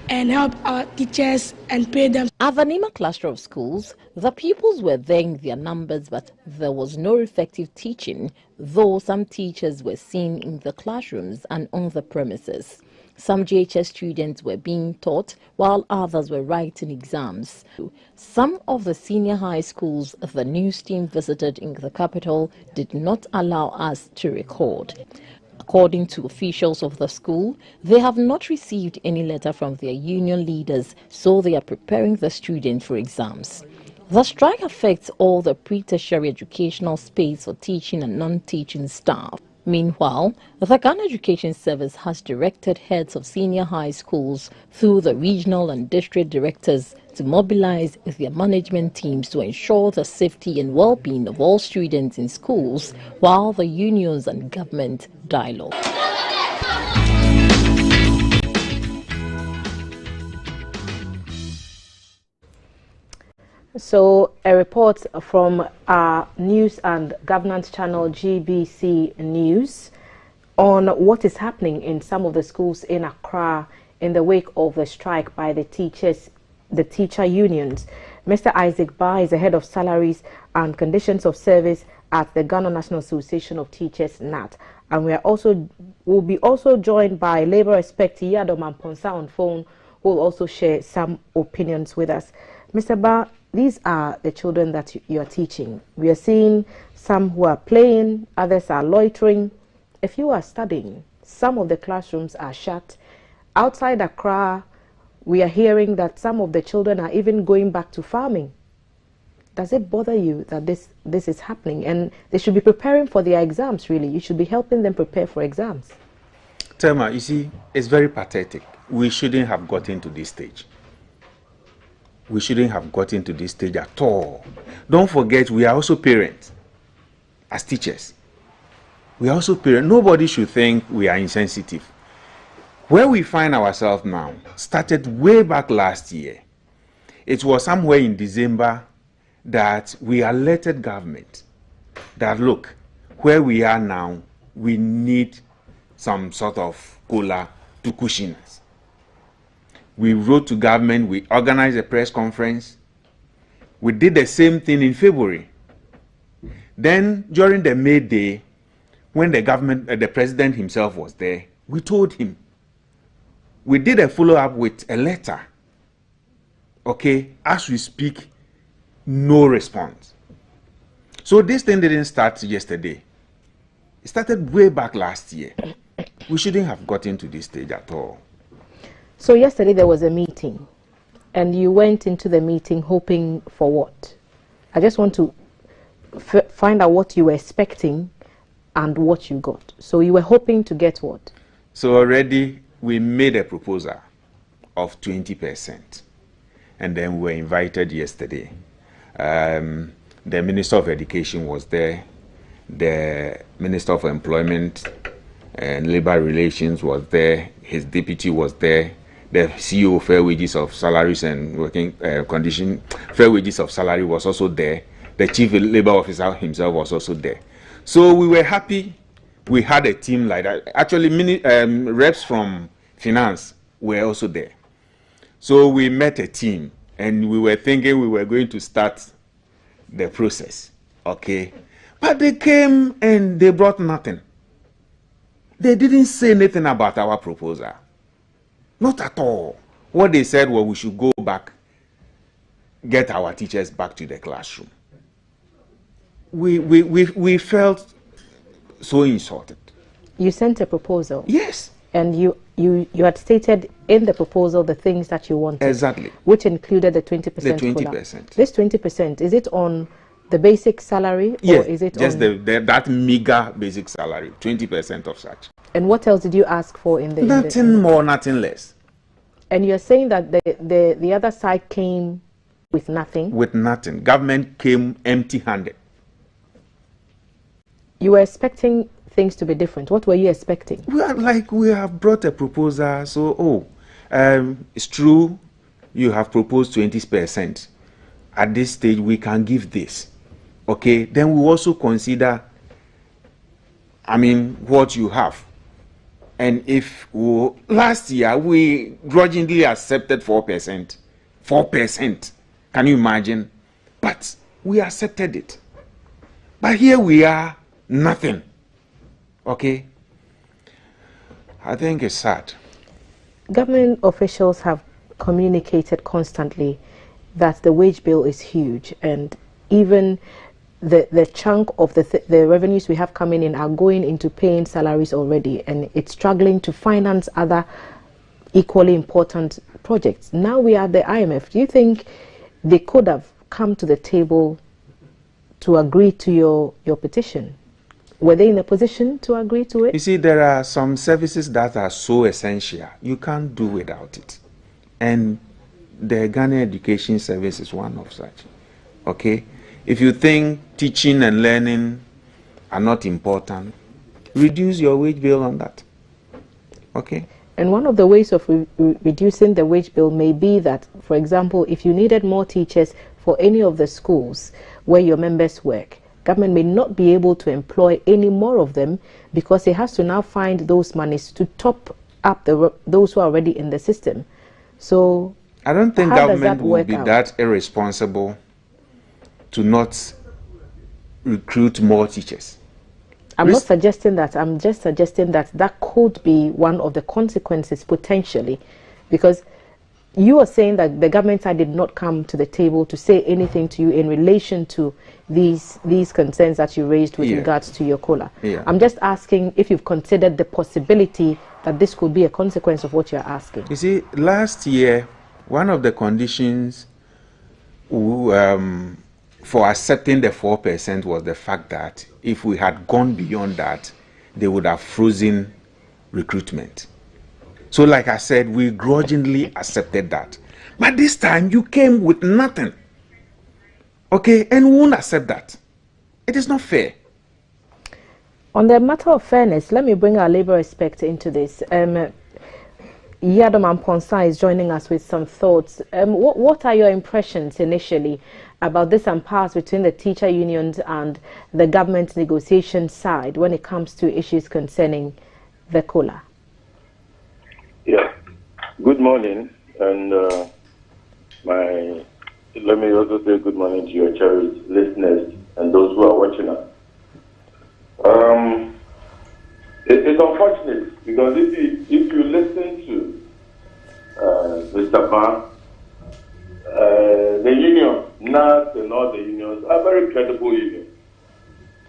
and help our teachers and pay them. At the Nima cluster of schools, the pupils were there in their numbers, but there was no effective teaching, though some teachers were seen in the classrooms and on the premises. Some JHS students were being taught, while others were writing exams. Some of the senior high schools the news team visited in the capital did not allow us to record. According to officials of the school, they have not received any letter from their union leaders, so they are preparing the students for exams. The strike affects all the pre-tertiary educational space for teaching and non-teaching staff. Meanwhile, the Ghana Education Service has directed heads of senior high schools through the regional and district directors to mobilize their management teams to ensure the safety and well-being of all students in schools while the unions and government dialogue. So a report from our news and governance channel GBC News on what is happening in some of the schools in Accra in the wake of the strike by the teacher unions. Mr. Isaac Ba is the head of salaries and conditions of service at the Ghana National Association of Teachers, NAT. And we'll be also joined by Labour Expert Yado Mamponsa on phone, who will also share some opinions with us. Mr. Ba, these are the children that you are teaching. We are seeing some who are playing, others are loitering. If you are studying, some of the classrooms are shut. Outside Accra, we are hearing that some of the children are even going back to farming. Does it bother you that this is happening? And they should be preparing for their exams, really. You should be helping them prepare for exams. Thelma, you see, it's very pathetic. We shouldn't have gotten to this stage. We shouldn't have gotten to this stage at all. Don't forget, we are also parents as teachers. We are also parents. Nobody should think we are insensitive. Where we find ourselves now started way back last year. It was somewhere in December that we alerted government that, look, where we are now, we need some sort of cola to cushion us. We wrote to government, we organized a press conference. We did the same thing in February. Then during the May Day, when the president himself was there, we told him. We did a follow-up with a letter. Okay, as we speak, no response. So this thing didn't start yesterday. It started way back last year. We shouldn't have gotten to this stage at all. So yesterday there was a meeting, and you went into the meeting hoping for what? I just want to find out what you were expecting and what you got. So you were hoping to get what? So already we made a proposal of 20%. and then we were invited yesterday. The Minister of Education was there, the Minister of Employment and Labor Relations was there, his deputy was there, the CEO of Fair Wages of Salaries and Working Condition, Fair Wages of Salary was also there, the Chief Labor Officer himself was also there. So we were happy we had a team like that. Actually, reps from finance were also there. So we met a team and we were thinking we were going to start the process, okay? But they came and they brought nothing. They didn't say anything about our proposal. Not at all. What they said was we should go back, get our teachers back to the classroom. We felt so insulted. You sent a proposal. Yes. And you had stated in the proposal the things that you wanted. Exactly. Which included the 20%. The 20%. This 20%, is it on the basic salary? Yes, or is it just on that meager basic salary, 20% of such. And what else did you ask for in the... Nothing more, nothing less. And you're saying that the other side came with nothing? With nothing. Government came empty-handed. You were expecting things to be different. What were you expecting? We have brought a proposal, so it's true you have proposed 20%. At this stage we can give this, okay? Then we also consider, what you have. And if last year we grudgingly accepted 4%, can you imagine? But we accepted it. But here we are, nothing. Okay? I think it's sad. Government officials have communicated constantly that the wage bill is huge, and even the chunk of the revenues we have coming in are going into paying salaries already, and it's struggling to finance other equally important projects. Now we are at the IMF. Do you think they could have come to the table to agree to your petition? Were they in a position to agree to it? You see, there are some services that are so essential, you can't do without it. And the Ghana Education Service is one of such. Okay? If you think teaching and learning are not important, reduce your wage bill on that. Okay? And one of the ways of reducing the wage bill may be that, for example, if you needed more teachers for any of the schools where your members work, government may not be able to employ any more of them because it has to now find those monies to top up those who are already in the system. So I don't think government will be that irresponsible to not recruit more teachers. I'm not suggesting that. I'm just suggesting that that could be one of the consequences potentially, because you are saying that the government side did not come to the table to say anything to you in relation to these concerns that you raised with regards to your COLA. I'm just asking if you've considered the possibility that this could be a consequence of what you're asking. You see, last year, one of the conditions for accepting the 4% was the fact that if we had gone beyond that, they would have frozen recruitment. So like I said, we grudgingly accepted that. But this time you came with nothing. Okay, and we won't accept that. It is not fair. On the matter of fairness, let me bring our labor expert into this. Yadom Amponsa is joining us with some thoughts. What are your impressions initially about this impasse between the teacher unions and the government negotiation side when it comes to issues concerning the COLA? Yeah, good morning, and let me also say good morning to your cherished listeners and those who are watching us. It's unfortunate because if you listen to Mr. Ban, the union, NAS and all the unions are very credible unions.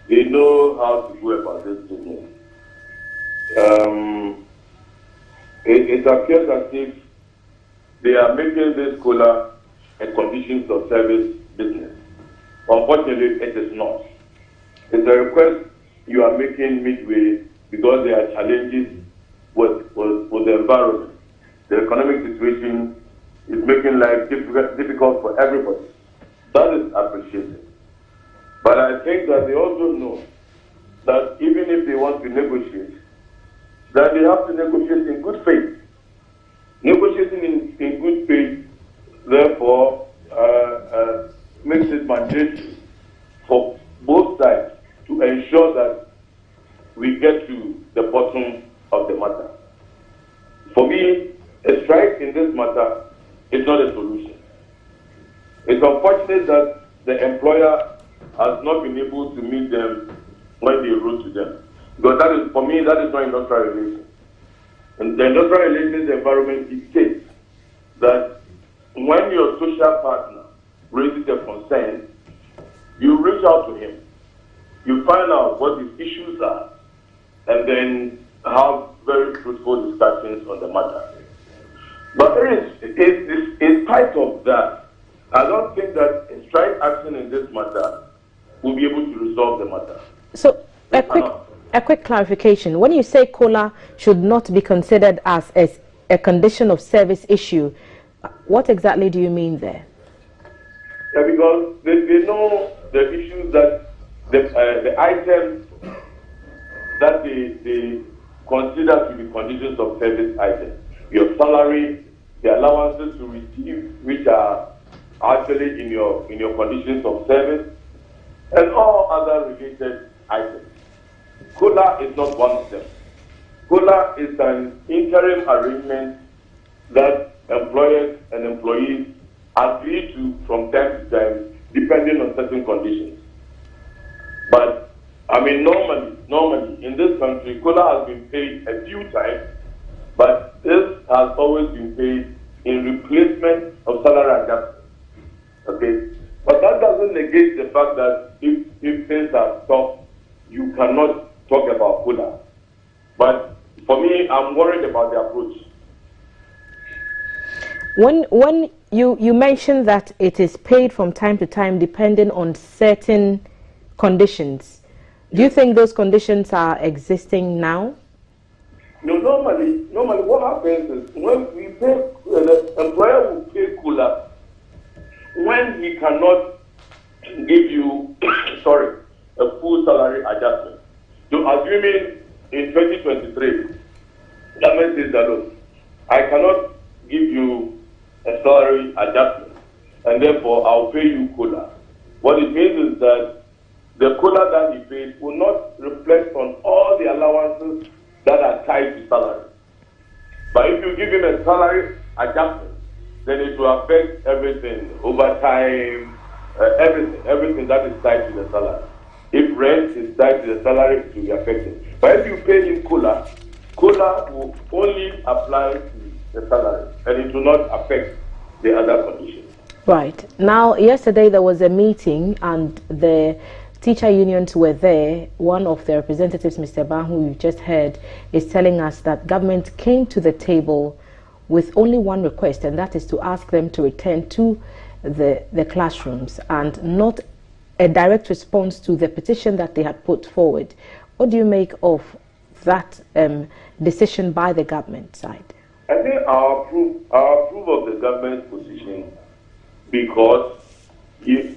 They know how to go about this business. It appears as if they are making this COLA a conditions of service business. Unfortunately, it is not. It's a request you are making midway because there are challenges with the environment. The economic situation is making life difficult for everybody. That is appreciated. But I think that they also know that even if they want to negotiate, that they have to negotiate in good faith. Negotiating in good faith, therefore, makes it mandatory for both sides to ensure that we get to the bottom of the matter. For me, a strike in this matter is not a solution. It's unfortunate that the employer has not been able to meet them when they wrote to them. Because that is, for me, that is not industrial relations. And the industrial relations environment dictates that when your social partner raises a concern, you reach out to him. You find out what his issues are, and then have very fruitful discussions on the matter. But in spite of that, I don't think that a strike action in this matter will be able to resolve the matter. So, a quick clarification. When you say COLA should not be considered as a condition of service issue, what exactly do you mean there? Yeah, because they know the issues that the items that they consider to be conditions of service items. Your salary, the allowances to receive, which are actually in your conditions of service, and all other related items. COLA is not one of them. COLA is an interim arrangement that employers and employees agree to from time to time, depending on certain conditions. But I mean, normally in this country, COLA has been paid a few times, but this has always been paid in replacement of salary adjustment. Okay, but that doesn't negate the fact that if things are tough, you cannot talk about COLA. But for me, I'm worried about the approach. When you mentioned that it is paid from time to time depending on certain conditions, do you think those conditions are existing now? No, normally what happens is when we pay, the employer will pay COLA when he cannot give you, a full salary adjustment. So assuming in 2023, government says that, look, I cannot give you a salary adjustment, and therefore I'll pay you COLA. What it means is that the COLA that he pays will not reflect on all the allowances that are tied to salary. But if you give him a salary adjustment, then it will affect everything, overtime, everything that is tied to the salary. If rent is tied to the salary, it will be affected. But if you pay him COLA, COLA will only apply to the salary, and it will not affect the other conditions. Right. Now, yesterday there was a meeting, and the teacher unions were there. One of the representatives, Mr. Ban, who you just heard, is telling us that government came to the table with only one request, and that is to ask them to return to the classrooms, and not a direct response to the petition that they had put forward. What do you make of that decision by the government side? I think I approve of the government's position, because if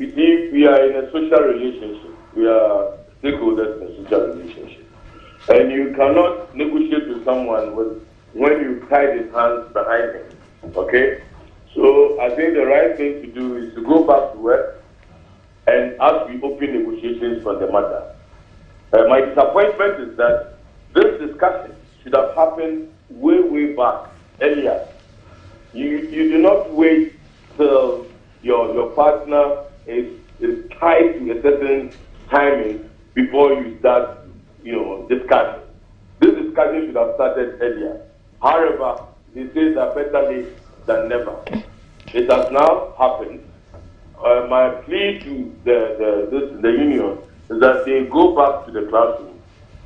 we are in a social relationship, we are stakeholders in a social relationship, and you cannot negotiate with someone when you tie his hands behind him. Okay? So I think the right thing to do is to go back to work and as we open negotiations for the matter. My disappointment is that this discussion should have happened way back, earlier. You do not wait till your partner is tied to a certain timing before you start, discussing. This discussion should have started earlier. However, they say that better late than never. It has now happened. My plea to the union is that they go back to the classroom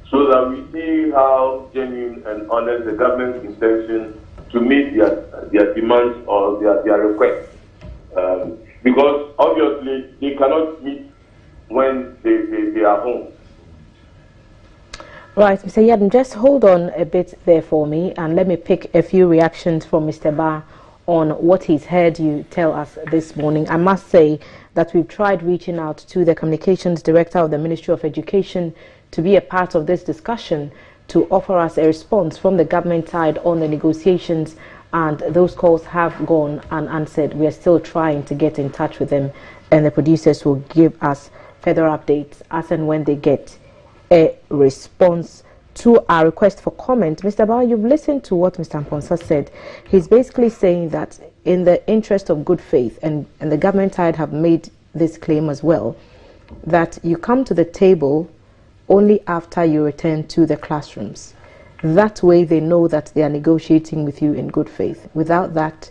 so that we see how genuine and honest the government's intention to meet their demands or their requests. Because obviously they cannot meet when they are home. Right, Mr. Yadin, just hold on a bit there for me, and let me pick a few reactions from Mr. Ba on what he's heard you tell us this morning. I must say that we've tried reaching out to the communications director of the Ministry of Education to be a part of this discussion, to offer us a response from the government side on the negotiations, and those calls have gone unanswered. We are still trying to get in touch with them, and the producers will give us further updates as and when they get a response to our request for comment. Mr. Bao, you've listened to what Mr. Amponsa said. He's basically saying that in the interest of good faith, and the government side have made this claim as well, that you come to the table only after you return to the classrooms. That way they know that they are negotiating with you in good faith. Without that,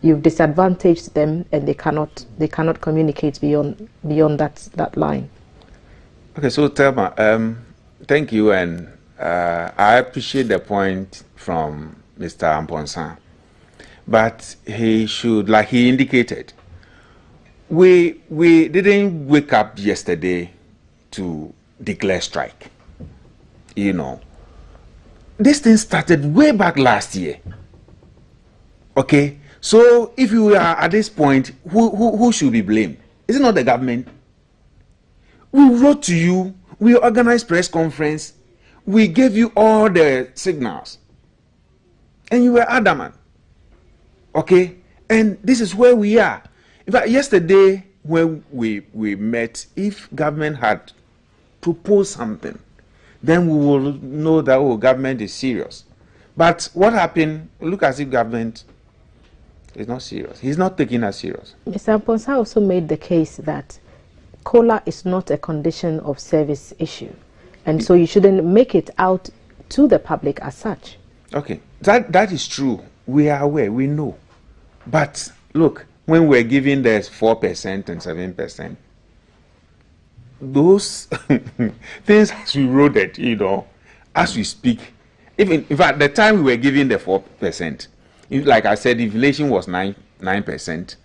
you've disadvantaged them, and they cannot communicate beyond that line. Okay, so Thelma, thank you, and I appreciate the point from Mr. Amponsa, but he should, like he indicated, we didn't wake up yesterday to declare strike. You know, this thing started way back last year. Okay, so if you are at this point, who should be blamed? Is it not the government? We wrote to you, we organized press conference, we gave you all the signals, and you were adamant. Okay, and this is where we are. In fact, yesterday when we met, if government had proposed something, then we will know that, oh, government is serious. But what happened? Look as if government is not serious. He's not taking us serious. Mr. Amponsa also made the case that COLA is not a condition of service issue, and so you shouldn't make it out to the public as such. Okay, that is true. We are aware, we know. But look, when we're giving the 4% and 7%, those things has eroded, you know, as we speak. Even in fact, the time we were giving the 4%, like I said, inflation was 9%.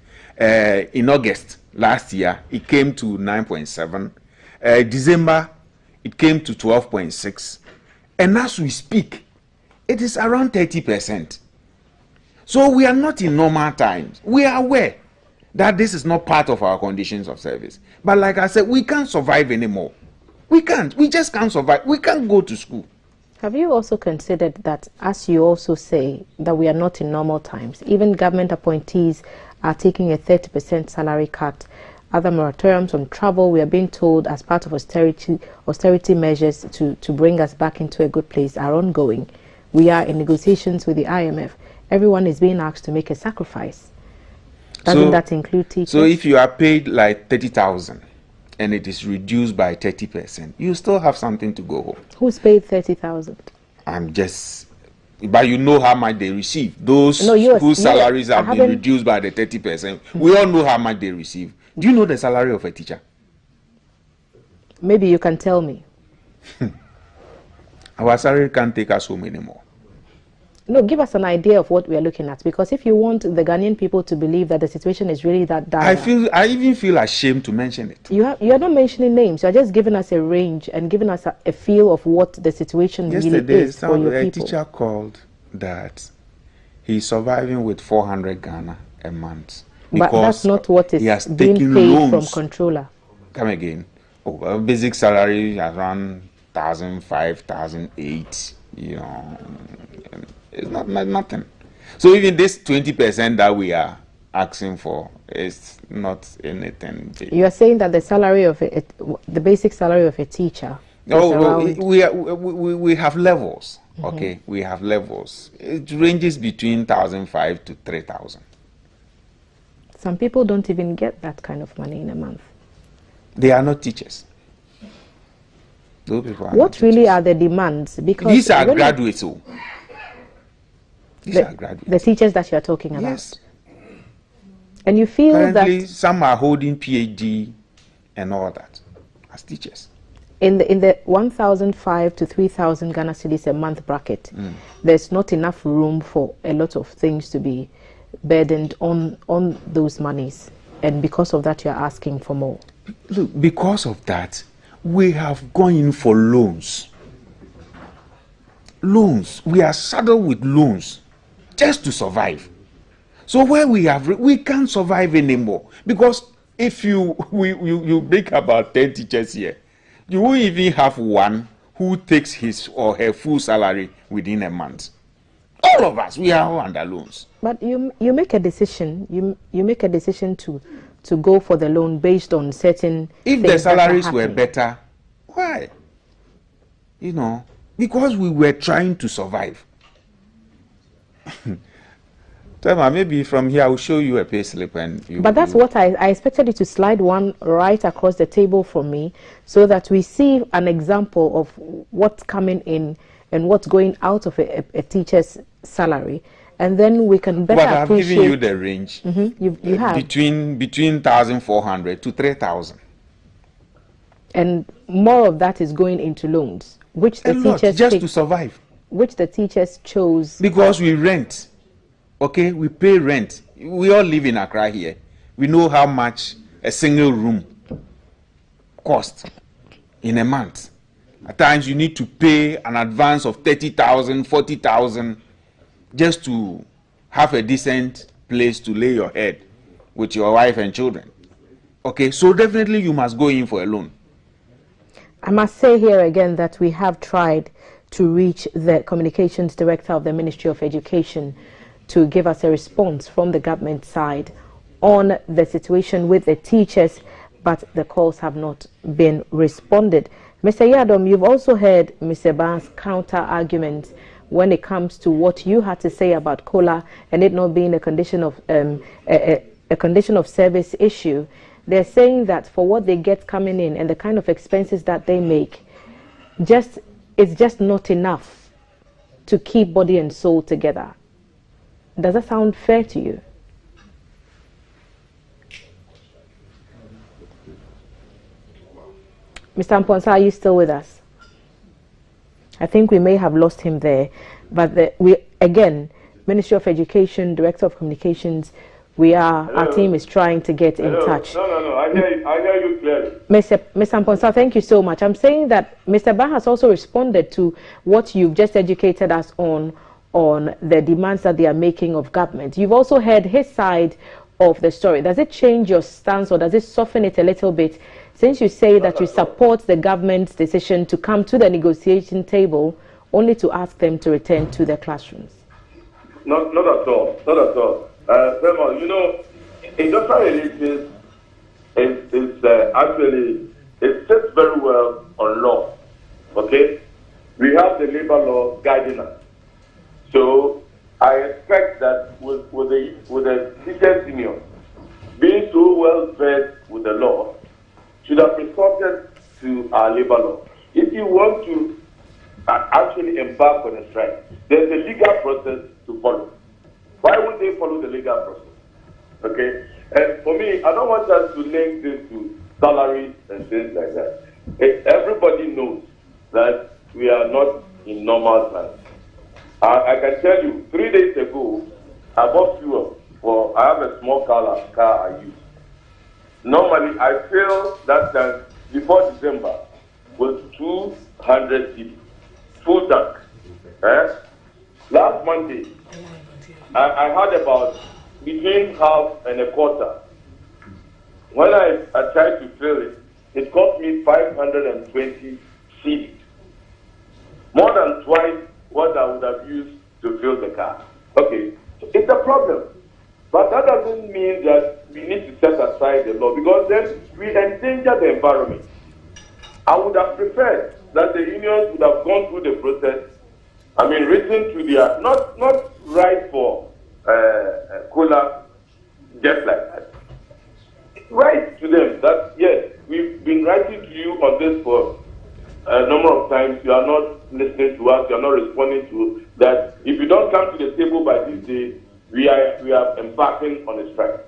In August last year, it came to 9.7. December, it came to 12.6. And as we speak, it is around 30%. So we are not in normal times. We are aware that this is not part of our conditions of service. But like I said, we can't survive anymore. We can't. We just can't survive. We can't go to school. Have you also considered that, as you also say, that we are not in normal times? Even government appointees are taking a 30% salary cut. Other moratoriums on travel, we are being told, as part of austerity measures to bring us back into a good place, are ongoing. We are in negotiations with the IMF. Everyone is being asked to make a sacrifice. Doesn't that include teachers? So if you are paid like 30,000 and it is reduced by 30%, you still have something to go home. Who's paid 30,000? But you know how much they receive. Those whose salaries have been reduced by the 30%, we all know how much they receive. Do you know the salary of a teacher? Maybe you can tell me. Our salary can't take us home anymore. No, give us an idea of what we are looking at, because if you want the Ghanaian people to believe that the situation is really that dire, I even feel ashamed to mention it. You are not mentioning names. You are just giving us a range and giving us a feel of what the situation really is for your people. A teacher called that he's surviving with 400 Ghana a month. But that's not what is being paid from controller. Come again. Basic salary around 1,500, 1,800. You know, it's not nothing. So even this 20% that we are asking for is not anything big. You are saying that the salary of the basic salary of a teacher. We have levels. Okay, we have levels. It ranges between 1,500 to 3,000. Some people don't even get that kind of money in a month. They are not teachers. Those people are what really are the demands? Because these are graduates. These are graduates. The teachers that you are talking about. Yes. And you feel currently, that some are holding PhD and all that as teachers. In the 1,500 to 3,000 Ghana cedis a month bracket, there's not enough room for a lot of things to be burdened on those monies, and because of that, you are asking for more. Look, because of that, we have gone in for loans. Loans. We are saddled with loans just to survive. So where we can't survive anymore, because if you make about 10 teachers here, you won't even have one who takes his or her full salary within a month. All of us, we are all under loans. But you make a decision. You make a decision to go for the loan based on certain. If the salaries were better, why? You know, because we were trying to survive. Thelma, maybe from here I will show you a pay slip and you. But that's what I expected you to slide one right across the table for me, so that we see an example of what's coming in and what's going out of a teacher's salary, and then we can better appreciate. But I've given you the range. You have between 1,400 to 3,000, and more of that is going into loans, which the teachers just to survive. Which the teachers chose because we rent. Okay, we pay rent. We all live in Accra here. We know how much a single room costs in a month. At times you need to pay an advance of 30,000, 40,000 just to have a decent place to lay your head with your wife and children. Okay, so definitely you must go in for a loan. I must say here again that we have tried to reach the communications director of the Ministry of Education to give us a response from the government side on the situation with the teachers, but the calls have not been responded. Mr. Yadom, you've also heard Mr. Barnes' counter argument when it comes to what you had to say about COLA and it not being a condition of a condition of service issue. They're saying that for what they get coming in and the kind of expenses that they make, it's just not enough to keep body and soul together. Does that sound fair to you? Mr. Amponsa, are you still with us? I think we may have lost him there. But again, Ministry of Education, Director of Communications, our team is trying to get in touch. No, I hear you clearly. Mr. Amponsa, thank you so much. I'm saying that Mr. Ba has also responded to what you've just educated us on the demands that they are making of government. You've also heard his side of the story. Does it change your stance or does it soften it a little bit since you say that you support the government's decision to come to the negotiation table only to ask them to return to their classrooms? Not at all. Not at all. You know, industrial relations is actually, it sits very well on law. Okay? We have the labor law guiding us. So I expect that with the teachers union being so well versed with the law, should have resorted to our labor law. If you want to actually embark on a strike, there's a legal process to follow. Why would they follow the legal process? Okay? And for me, I don't want us to link this to salaries and things like that. Everybody knows that we are not in normal times. I can tell you, 3 days ago, I bought fuel I have a small car I use. Normally, I fill that tank before December with 200 cedi, full tank. Last Monday, I had about between half and a quarter. When I tried to fill it, it cost me 520 cedi, more than twice what I would have used to fill the car. Okay, it's a problem. But that doesn't mean that we need to set aside the law, because then we endanger the environment. I would have preferred that the unions would have gone through the process, written to their, not right for COLA just like that. Write to them that, yes, we've been writing to you on this for a number of times. You are not listening to us. You are not responding to that. If you don't come to the table by this day, we are embarking on a strike.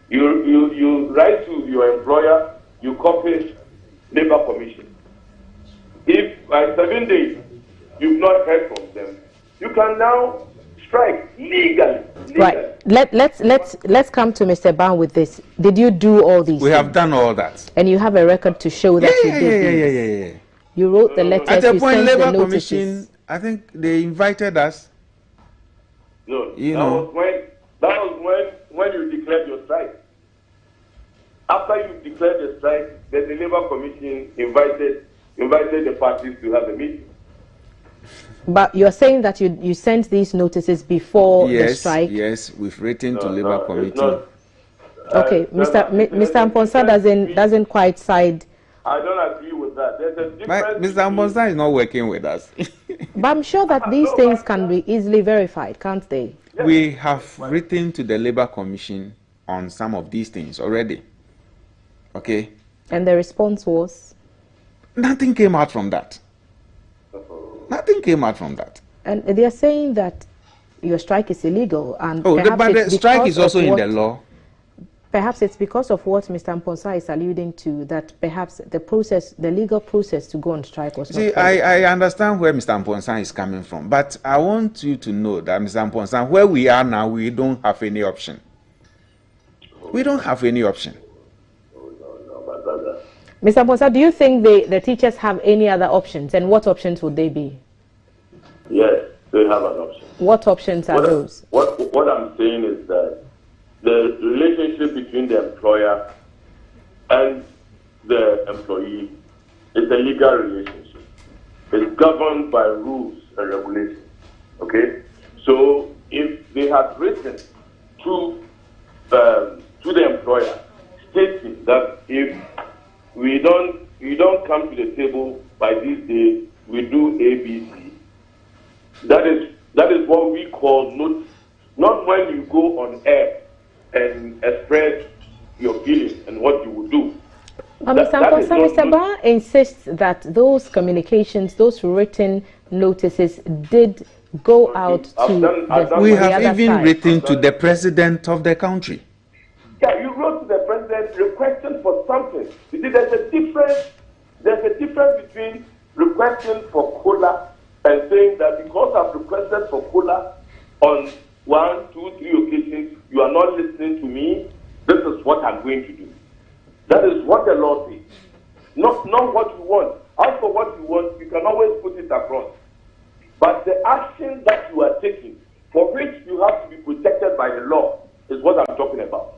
You write to your employer. You copy Labour Commission. If by 7 days you've not heard from them, you can now strike legally. Right. Let's come to Mr. Ban with this. Did you do all these? We have done all that. And you have a record to show that you did. Yeah. You wrote the letters. At a point, Labour Commission, I think they invited us. No, that after you declared the strike, the Labour Commission invited the parties to have a meeting. But you're saying that you sent these notices before the strike? Yes, we've written to Labour Committee. Okay, Mr. Amponsa doesn't quite side. I don't agree with that. There's a difference. Mr. Amponsa is not working with us. But I'm sure that these things can be easily verified, can't they? Yes. We have written to the Labour Commission on some of these things already. Okay? And the response was? Nothing came out from that. Nothing came out from that. And they're saying that your strike is illegal. And but the strike is also in the law. Perhaps it's because of what Mr. Amponsa is alluding to, that perhaps the legal process to go on strike was not. See, I understand where Mr. Amponsa is coming from, but I want you to know that, Mr. Amponsa, where we are now, we don't have any option. We don't have any option. Mr. Amponsa, do you think the teachers have any other options, and what options would they be? Yes, they have an option. What options are those? What I'm saying is that the relationship between the employer and the employee is a legal relationship. It's governed by rules and regulations. Okay? So if they had written to the employer stating that if you don't come to the table by this day, we do ABC. That is what we call notice. Not when you go on air and express your feelings and what you would do. But Mr. Ba insists that those communications, those written notices did go out to we have even written to the president of the country. Yeah, you wrote to the president requesting for something. You see, there's a difference between requesting for cola and saying that because I've requested for cola on 1, 2, 3 occasions, you are not listening to me. This is what I'm going to do. That is what the law says. Not what you want. As for what you want, you can always put it across. But the action that you are taking, for which you have to be protected by the law, is what I'm talking about.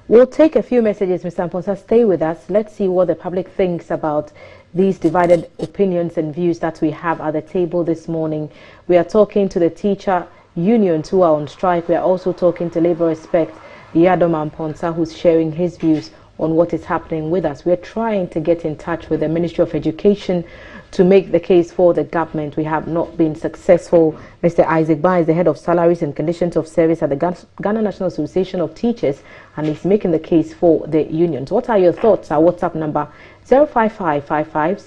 We'll take a few messages, Mr. Amponsa. Stay with us. Let's see what the public thinks about these divided opinions and views that we have at the table this morning. We are talking to the teacher unions who are on strike. We are also talking to Labour Respect, Yadom Amponsa, who's sharing his views on what is happening with us. We're trying to get in touch with the Ministry of Education to make the case for the government. We have not been successful. Mr. Isaac Ba is the head of salaries and conditions of service at the Ghana National Association of Teachers, and he's making the case for the unions. What are your thoughts? Our WhatsApp number 05555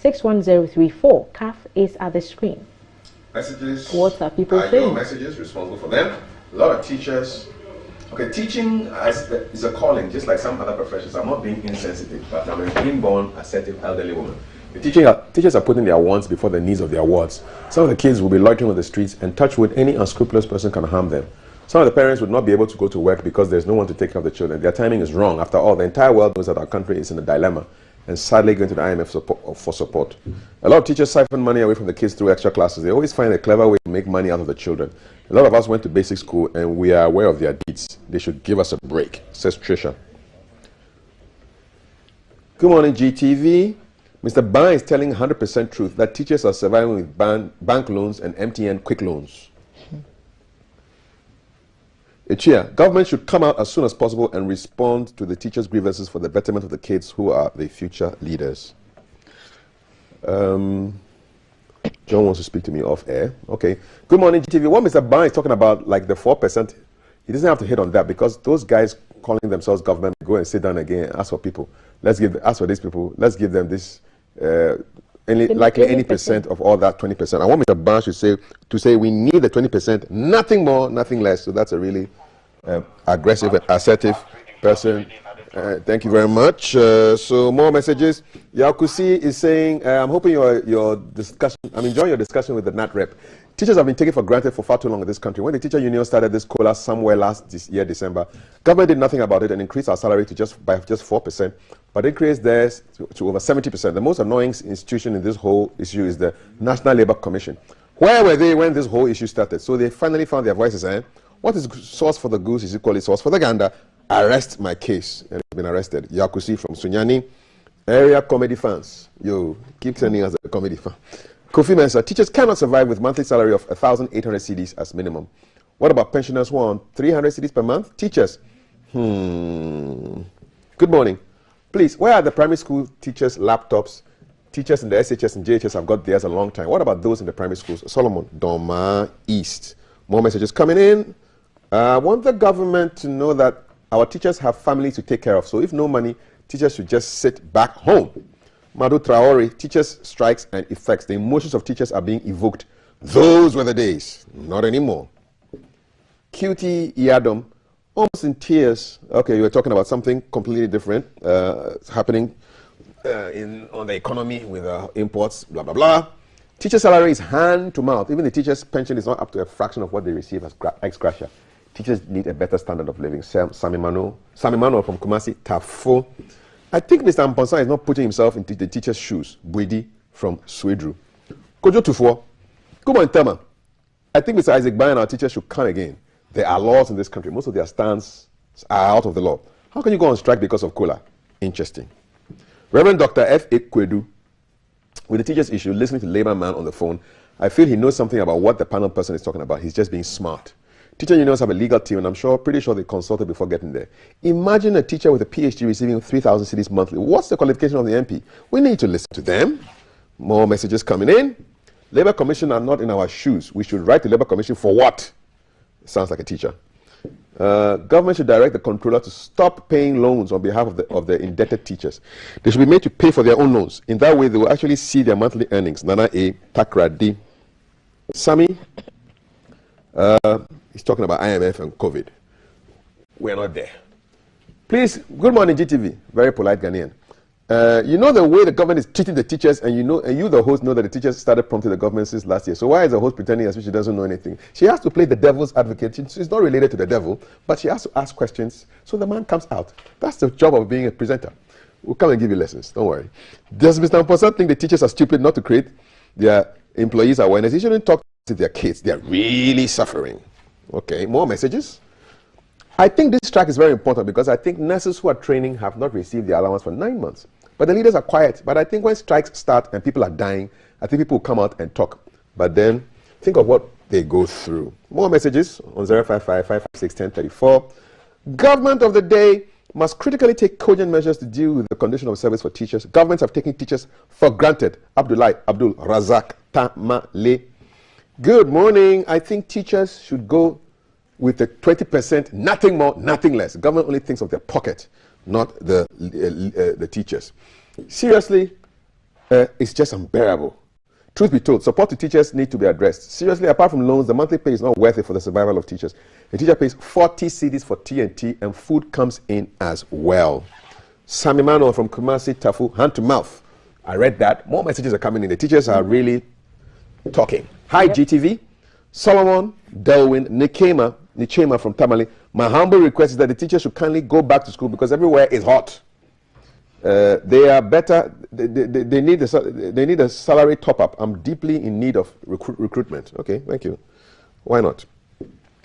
CAF is at the screen. Messages. What are people saying? Your messages responsible for them. A lot of teachers. Okay, teaching is a calling, just like some other professions. I'm not being insensitive, but I'm an inborn, assertive elderly woman. The teachers are putting their wants before the needs of their wards. Some of the kids will be loitering on the streets, and touch wood, any unscrupulous person can harm them. Some of the parents would not be able to go to work because there's no one to take care of the children. Their timing is wrong. After all, the entire world knows that our country is in a dilemma, and sadly going to the IMF for support. A lot of teachers siphon money away from the kids through extra classes. They always find a clever way to make money out of the children. A lot of us went to basic school, and we are aware of their deeds. They should give us a break, says Trisha. Good morning, GTV. Mr. Ban is telling 100% truth that teachers are surviving with bank loans and MTN quick loans. Ichia, government should come out as soon as possible and respond to the teachers' grievances for the betterment of the kids who are the future leaders. John wants to speak to me off air. Okay. Good morning, GTV. What Mr. Ban is talking about, like the 4%, he doesn't have to hit on that because those guys calling themselves government go and sit down again and ask for people. Ask for these people. Let's give them this. Likely any percent of all that 20%. I want Mr. Ban to say we need the 20%, nothing more, nothing less. So that's a really aggressive and assertive person. Thank you very much. So more messages. Yakusi is saying, I'm hoping your discussion. I'm enjoying your discussion with the NAT rep. Teachers have been taken for granted for far too long in this country. When the teacher union started this COLA somewhere last year, December, government did nothing about it and increased our salary to by just 4%, but increased theirs to over 70%. The most annoying institution in this whole issue is the National Labour Commission. Where were they when this whole issue started? So they finally found their voices. What is sauce for the goose is equally sauce for the gander. arrest my case. And he's been arrested. Yakusi from Sunyani. Area comedy fans. Yo, keep sending us a comedy fan. Kofi Mensah, teachers cannot survive with monthly salary of 1,800 cedis as minimum. What about pensioners who are on 300 cedis per month? Teachers. Good morning. Please, where are the primary school teachers' laptops? Teachers in the SHS and JHS have got theirs a long time. What about those in the primary schools? Solomon, Doma, East. More messages coming in. I want the government to know that our teachers have families to take care of. So if no money, teachers should just sit back home. Madu Traore, teachers' strikes and effects. The emotions of teachers are being evoked. Those were the days. Not anymore. QT Yadom, almost in tears. Okay, you were talking about something completely different happening on the economy with imports, blah, blah, blah. Teacher salary is hand to mouth. Even the teacher's pension is not up to a fraction of what they receive as ex-gratia. Teachers need a better standard of living. Sami Manuel from Kumasi, Tafo. I think Mr. Amponsa is not putting himself into the teacher's shoes. Bwidi from Swedru. Kojo Tufo. Come on, Tama. I think Mr. Isaac Bayan, our teachers, should come again. There are laws in this country. Most of their stands are out of the law. How can you go on strike because of cola? Interesting. Reverend Dr. F. Ekwedu, with the teachers issue, listening to Labour Man on the phone, I feel he knows something about what the panel person is talking about. He's just being smart. Teacher unions have a legal team, and I'm pretty sure they consulted before getting there. Imagine a teacher with a PhD receiving 3,000 cedis monthly. What's the qualification of the MP? We need to listen to them. More messages coming in. Labour Commission are not in our shoes. We should write the Labour Commission for what? Sounds like a teacher. Government should direct the controller to stop paying loans on behalf of the indebted teachers. They should be made to pay for their own loans. In that way, they will actually see their monthly earnings. Nana A. Takradi. Sami. He's talking about IMF and COVID. We're not there. Please, good morning, GTV. Very polite Ghanaian. You know the way the government is treating the teachers, and you, the host, know that the teachers started prompting the government since last year. So why is the host pretending as if she doesn't know anything? She has to play the devil's advocate. She's not related to the devil, but she has to ask questions. So the man comes out. That's the job of being a presenter. We'll come and give you lessons. Don't worry. Does Mr. Amposa think the teachers are stupid not to create their employees' awareness? He shouldn't talk to their kids. They're really suffering. Okay, more messages. I think this strike is very important because I think nurses who are training have not received their allowance for 9 months. But the leaders are quiet. But I think when strikes start and people are dying, I think people will come out and talk. But then think of what they go through. More messages on 055-556-1034. Government of the day must critically take cogent measures to deal with the condition of service for teachers. Governments have taken teachers for granted. Abdul Razak Tamale. Good morning. I think teachers should go with the 20%, nothing more, nothing less. Government only thinks of their pocket, not the teachers. Seriously, it's just unbearable. Truth be told, support to teachers need to be addressed. Seriously, apart from loans, the monthly pay is not worth it for the survival of teachers. A teacher pays 40 cedis for TNT, and food comes in as well. Sami Manuel from Kumasi, Tafu, hand to mouth. I read that. More messages are coming in. The teachers are really talking. Hi, GTV. Solomon, Delwyn, Nichema from Tamale. My humble request is that the teachers should kindly go back to school because everywhere is hot. They are better. They need a salary top-up. I'm deeply in need of recruitment. Okay, thank you. Why not?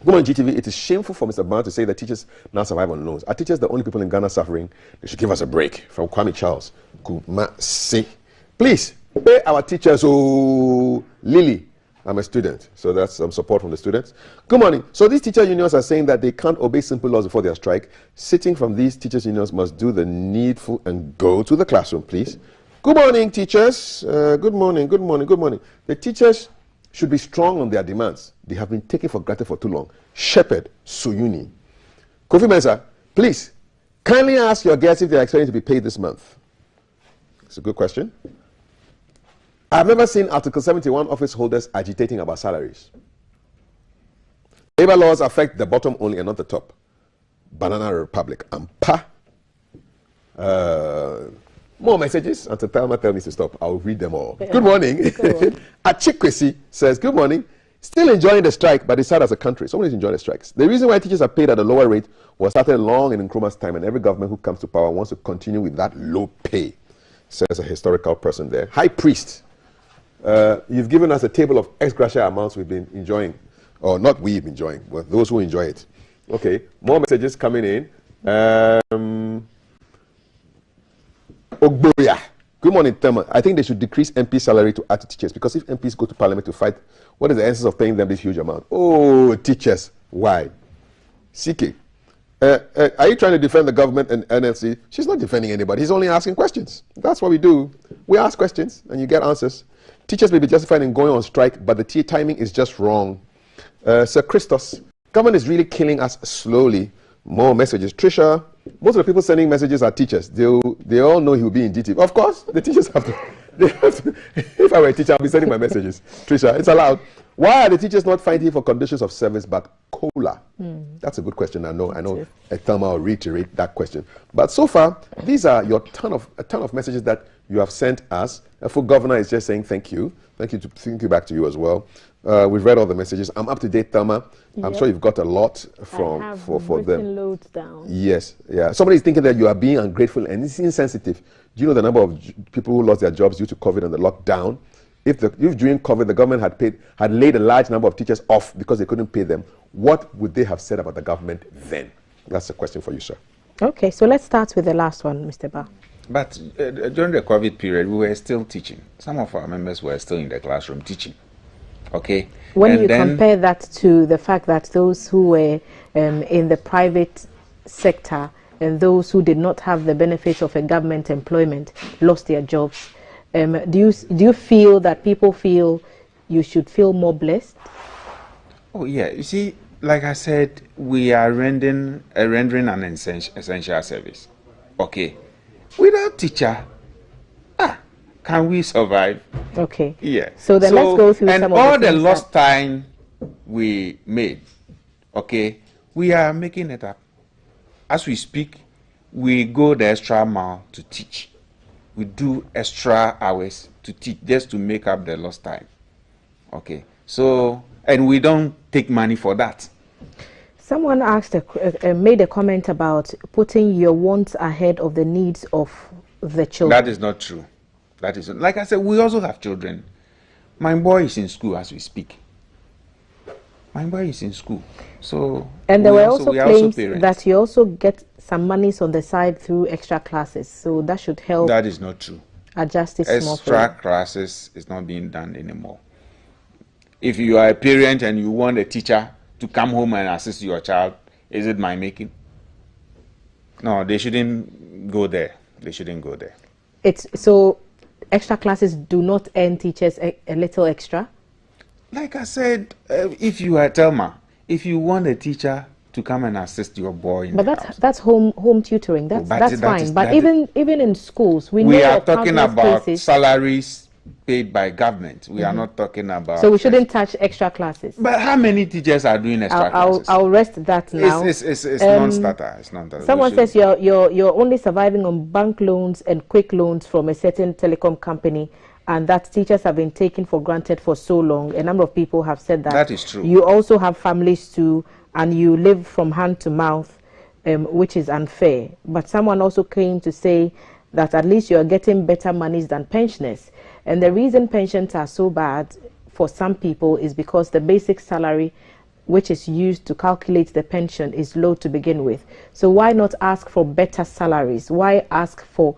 Go on, GTV. It is shameful for Mr. Brown to say that teachers now survive on loans. Are teachers the only people in Ghana suffering? They should give us a break. From Kwame Charles. Kumasi. Please, pay our teachers. Oh, Lily. I'm a student, so that's some support from the students. Good morning. So these teacher unions are saying that they can't obey simple laws before their strike. Sitting from these teachers unions must do the needful and go to the classroom, please. Good morning, teachers. Good morning, good morning, good morning. The teachers should be strong on their demands. They have been taken for granted for too long. Shepherd Suyuni. Kofi Mensah, please, kindly ask your guests if they are expecting to be paid this month. It's a good question. I've never seen Article 71 office holders agitating about salaries. Labor laws affect the bottom only and not the top. Banana Republic. Ampa. More messages. Until Thelma tells me to stop, I'll read them all. Yeah. Good morning. Achikwesi says, good morning. Still enjoying the strike, but it's sad as a country. Someone is enjoying the strikes. The reason why teachers are paid at a lower rate was started long in Nkrumah's time, and every government who comes to power wants to continue with that low pay, says a historical person there. High Priest. You've given us a table of ex-gratia amounts we've been enjoying, or not we've been enjoying, but those who enjoy it. Okay, more messages coming in. Ogboya. Good morning, Thelma. I think they should decrease MP salary to add to teachers, because if MPs go to parliament to fight, what is the essence of paying them this huge amount? Oh, teachers. Why? CK. Are you trying to defend the government and NLC? She's not defending anybody. He's only asking questions. That's what we do. We ask questions and you get answers. Teachers may be justified in going on strike, but the timing is just wrong. Sir Christos, government is really killing us slowly. More messages. Trisha, most of the people sending messages are teachers. They all know he will be in DT. Of course, the teachers have to. If I were a teacher, I'll be sending my messages. Trisha, it's allowed. Why are the teachers not fighting for conditions of service but COLA? That's a good question. I know Thelma will reiterate that question. But so far, these are a ton of messages that you have sent us. A full governor is just saying thank you. Thank you back to you as well. We've read all the messages. I'm up to date, Thelma. I'm sure you've got a lot for them. Loads down. Yes, yeah. Somebody's thinking that you are being ungrateful and it's insensitive. Do you know the number of people who lost their jobs due to COVID and the lockdown? If during COVID the government had laid a large number of teachers off because they couldn't pay them, what would they have said about the government then? That's a question for you, sir. Okay, so let's start with the last one, Mr. Ba. But during the COVID period, we were still teaching. Some of our members were still in the classroom teaching. Okay. When you compare that to the fact that those who were in the private sector and those who did not have the benefits of a government employment lost their jobs, do you feel that people feel you should feel more blessed? Oh yeah, you see, like I said, we are rendering an essential service. Okay, without teacher, can we survive? Okay. Yeah. So let's go through some of all the lost time we made. Okay, we are making it up. As we speak, we go the extra mile to teach. We do extra hours to teach just to make up the lost time. Okay, so, and we don't take money for that. Someone asked, made a comment about putting your wants ahead of the needs of the children. That is not true. That is, like I said, we also have children. My boy is in school as we speak. My boy is in school. So, and there were also claims that you also get some monies on the side through extra classes. So that should help. That is not true. Adjust it more. Extra classes is not being done anymore. If you are a parent and you want a teacher to come home and assist your child, is it my making? No, they shouldn't go there. They shouldn't go there. So extra classes do not earn teachers a little extra? Like I said, if you are Thelma, if you want a teacher to come and assist your boy, that's home tutoring. That's fine. But even in schools, we are talking about salaries paid by government. We are not talking about. So we shouldn't touch extra classes. But how many teachers are doing extra classes? I'll rest that now. It's non-starter. It's non-starter. Someone says you're only surviving on bank loans and quick loans from a certain telecom company, and that teachers have been taken for granted for so long. A number of people have said that. That is true. You also have families too, and you live from hand to mouth, which is unfair. But someone also came to say that at least you are getting better monies than pensioners. And the reason pensions are so bad for some people is because the basic salary, which is used to calculate the pension, is low to begin with. So why not ask for better salaries? Why ask for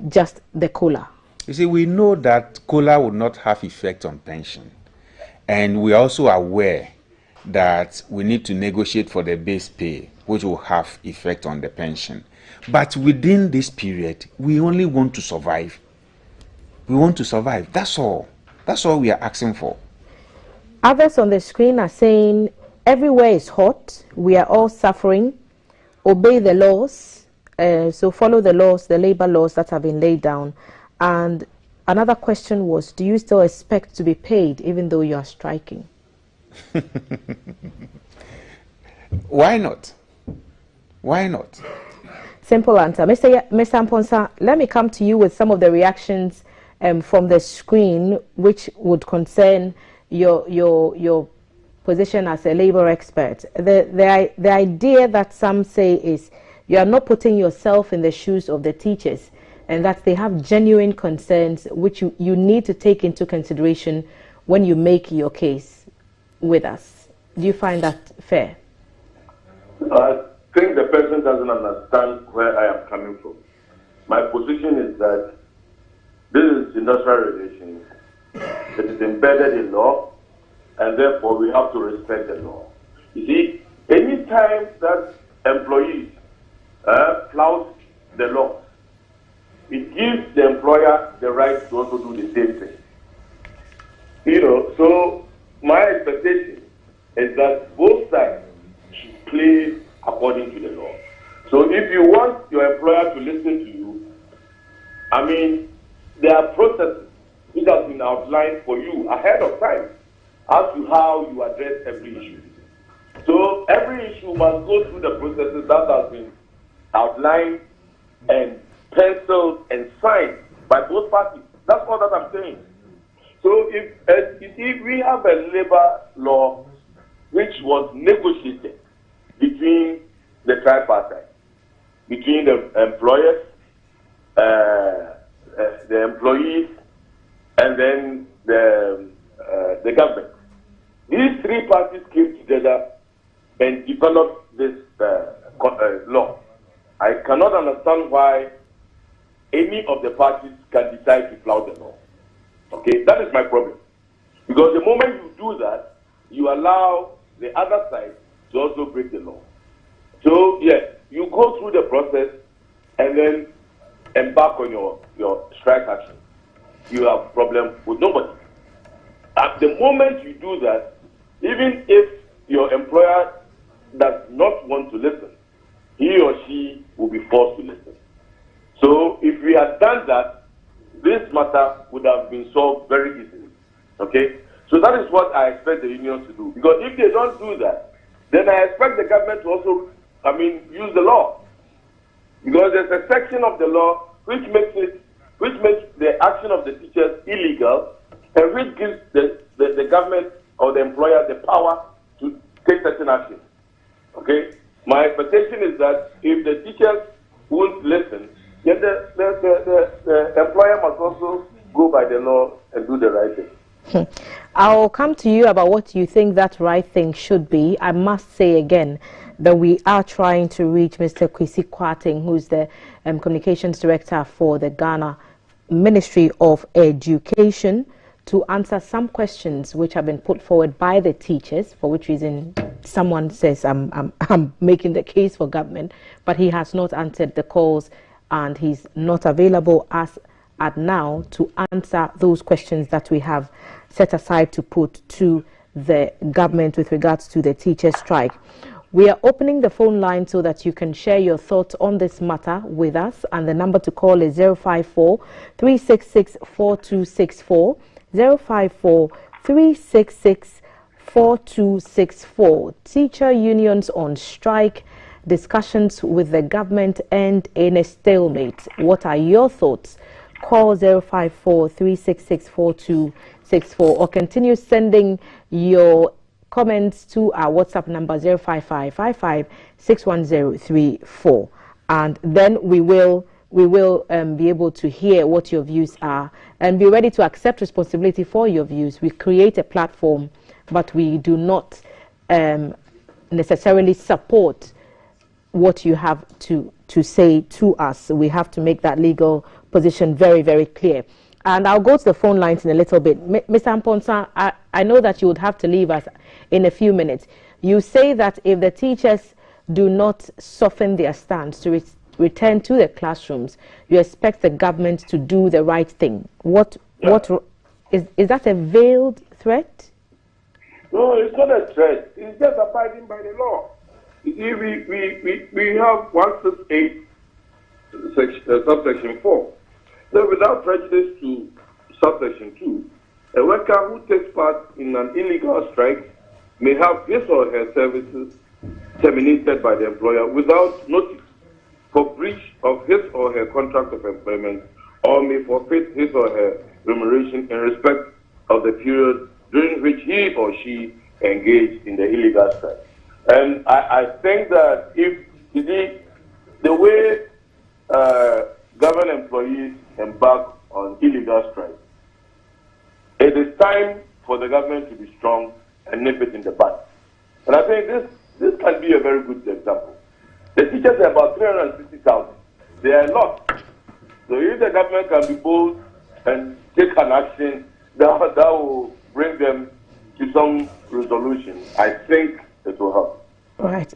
just the COLA? You see, we know that COLA would not have effect on pension. And we are also aware that we need to negotiate for the base pay, which will have effect on the pension. But within this period, we only want to survive. We want to survive. That's all. That's all we are asking for. Others on the screen are saying, everywhere is hot. We are all suffering. Obey the laws. So follow the laws, the labor laws that have been laid down. And another question was, do you still expect to be paid even though you are striking? Why not? Why not? Simple answer. Mr. Amponsa, let me come to you with some of the reactions from the screen, which would concern your position as a labor expert. The idea that some say is you are not putting yourself in the shoes of the teachers, and that they have genuine concerns which you need to take into consideration when you make your case with us. Do you find that fair? I think the person doesn't understand where I am coming from. My position is that this is industrial relations. It is embedded in law, and therefore we have to respect the law. You see, any time that employees flout the law, it gives the employer the right to also do the same thing. You know, so my expectation is that both sides should play according to the law. So if you want your employer to listen to you, I mean, there are processes which have been outlined for you ahead of time as to how you address every issue. So every issue must go through the processes that have been outlined and penciled and signed by both parties. That's all that I'm saying. So if you see, we have a labor law which was negotiated between the tripartite, between the employers, the employees, and then the government. These three parties came together and developed this law. I cannot understand why any of the parties can decide to flout the law. Okay, that is my problem. Because the moment you do that, you allow the other side to also break the law. So, yes, you go through the process and then embark on your strike action. You have a problem with nobody. At the moment you do that, even if your employer does not want to listen, he or she will be forced to listen. So if we had done that, this matter would have been solved very easily. Okay? So that is what I expect the unions to do. Because if they don't do that, then I expect the government to also, use the law. Because there's a section of the law which makes the action of the teachers illegal, and which gives the government or the employer the power to take certain action. Okay? My expectation is that if the teachers won't listen, then the employer must also go by the law and do the right thing. I'll come to you about what you think that right thing should be. I must say again that we are trying to reach Mr. Kwesi Kwarteng, who's the communications director for the Ghana Ministry of Education, to answer some questions which have been put forward by the teachers, for which reason someone says I'm making the case for government, but he has not answered the calls and he's not available as at now to answer those questions that we have set aside to put to the government with regards to the teacher strike. We are opening the phone line so that you can share your thoughts on this matter with us, and the number to call is 054-366-4264, 054-366-4264. Teacher unions on strike, discussions with the government end in a stalemate. What are your thoughts? Call 054-366-4264 or continue sending your comments to our WhatsApp number 05555561034, and then we will be able to hear what your views are and be ready to accept responsibility for your views. We create a platform, but we do not necessarily support what you have to say to us. We have to make that legal position very, very clear. And I'll go to the phone lines in a little bit. Mr. Amponsa, I know that you would have to leave us in a few minutes. You say that if the teachers do not soften their stance to return to the classrooms, you expect the government to do the right thing. What is that a veiled threat? No, it's not a threat. It's just abiding by the law. You see, we have 168 subsection 4. So without prejudice to subsection 2, a worker who takes part in an illegal strike may have his or her services terminated by the employer without notice for breach of his or her contract of employment, or may forfeit his or her remuneration in respect of the period during which he or she engaged in the illegal strike. And I think that if you see the way government employees embark on illegal strike, it is time for the government to be strong and nip it in the bud. And I think this can be a very good example. The teachers are about 360,000. They are a lot. So if the government can be bold and take an action that will bring them to some resolution, I think it will help. All right.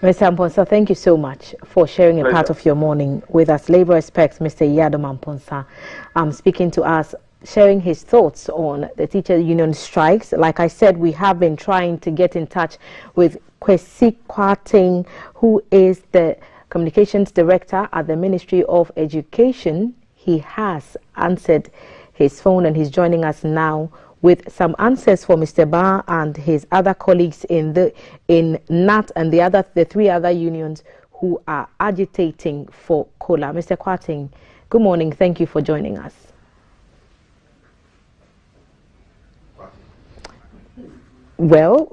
Mr. Amponsa, thank you so much for sharing a part of your morning with us. Labour expects Mr. Yadom Amponsa speaking to us, sharing his thoughts on the teacher union strikes. Like I said, we have been trying to get in touch with Kwesi Kwarteng, who is the Communications Director at the Ministry of Education. He has answered his phone and he's joining us now with some answers for Mr. Ba and his other colleagues in NAT and the three other unions who are agitating for COLA. Mr. Kwarteng, good morning. Thank you for joining us. Well,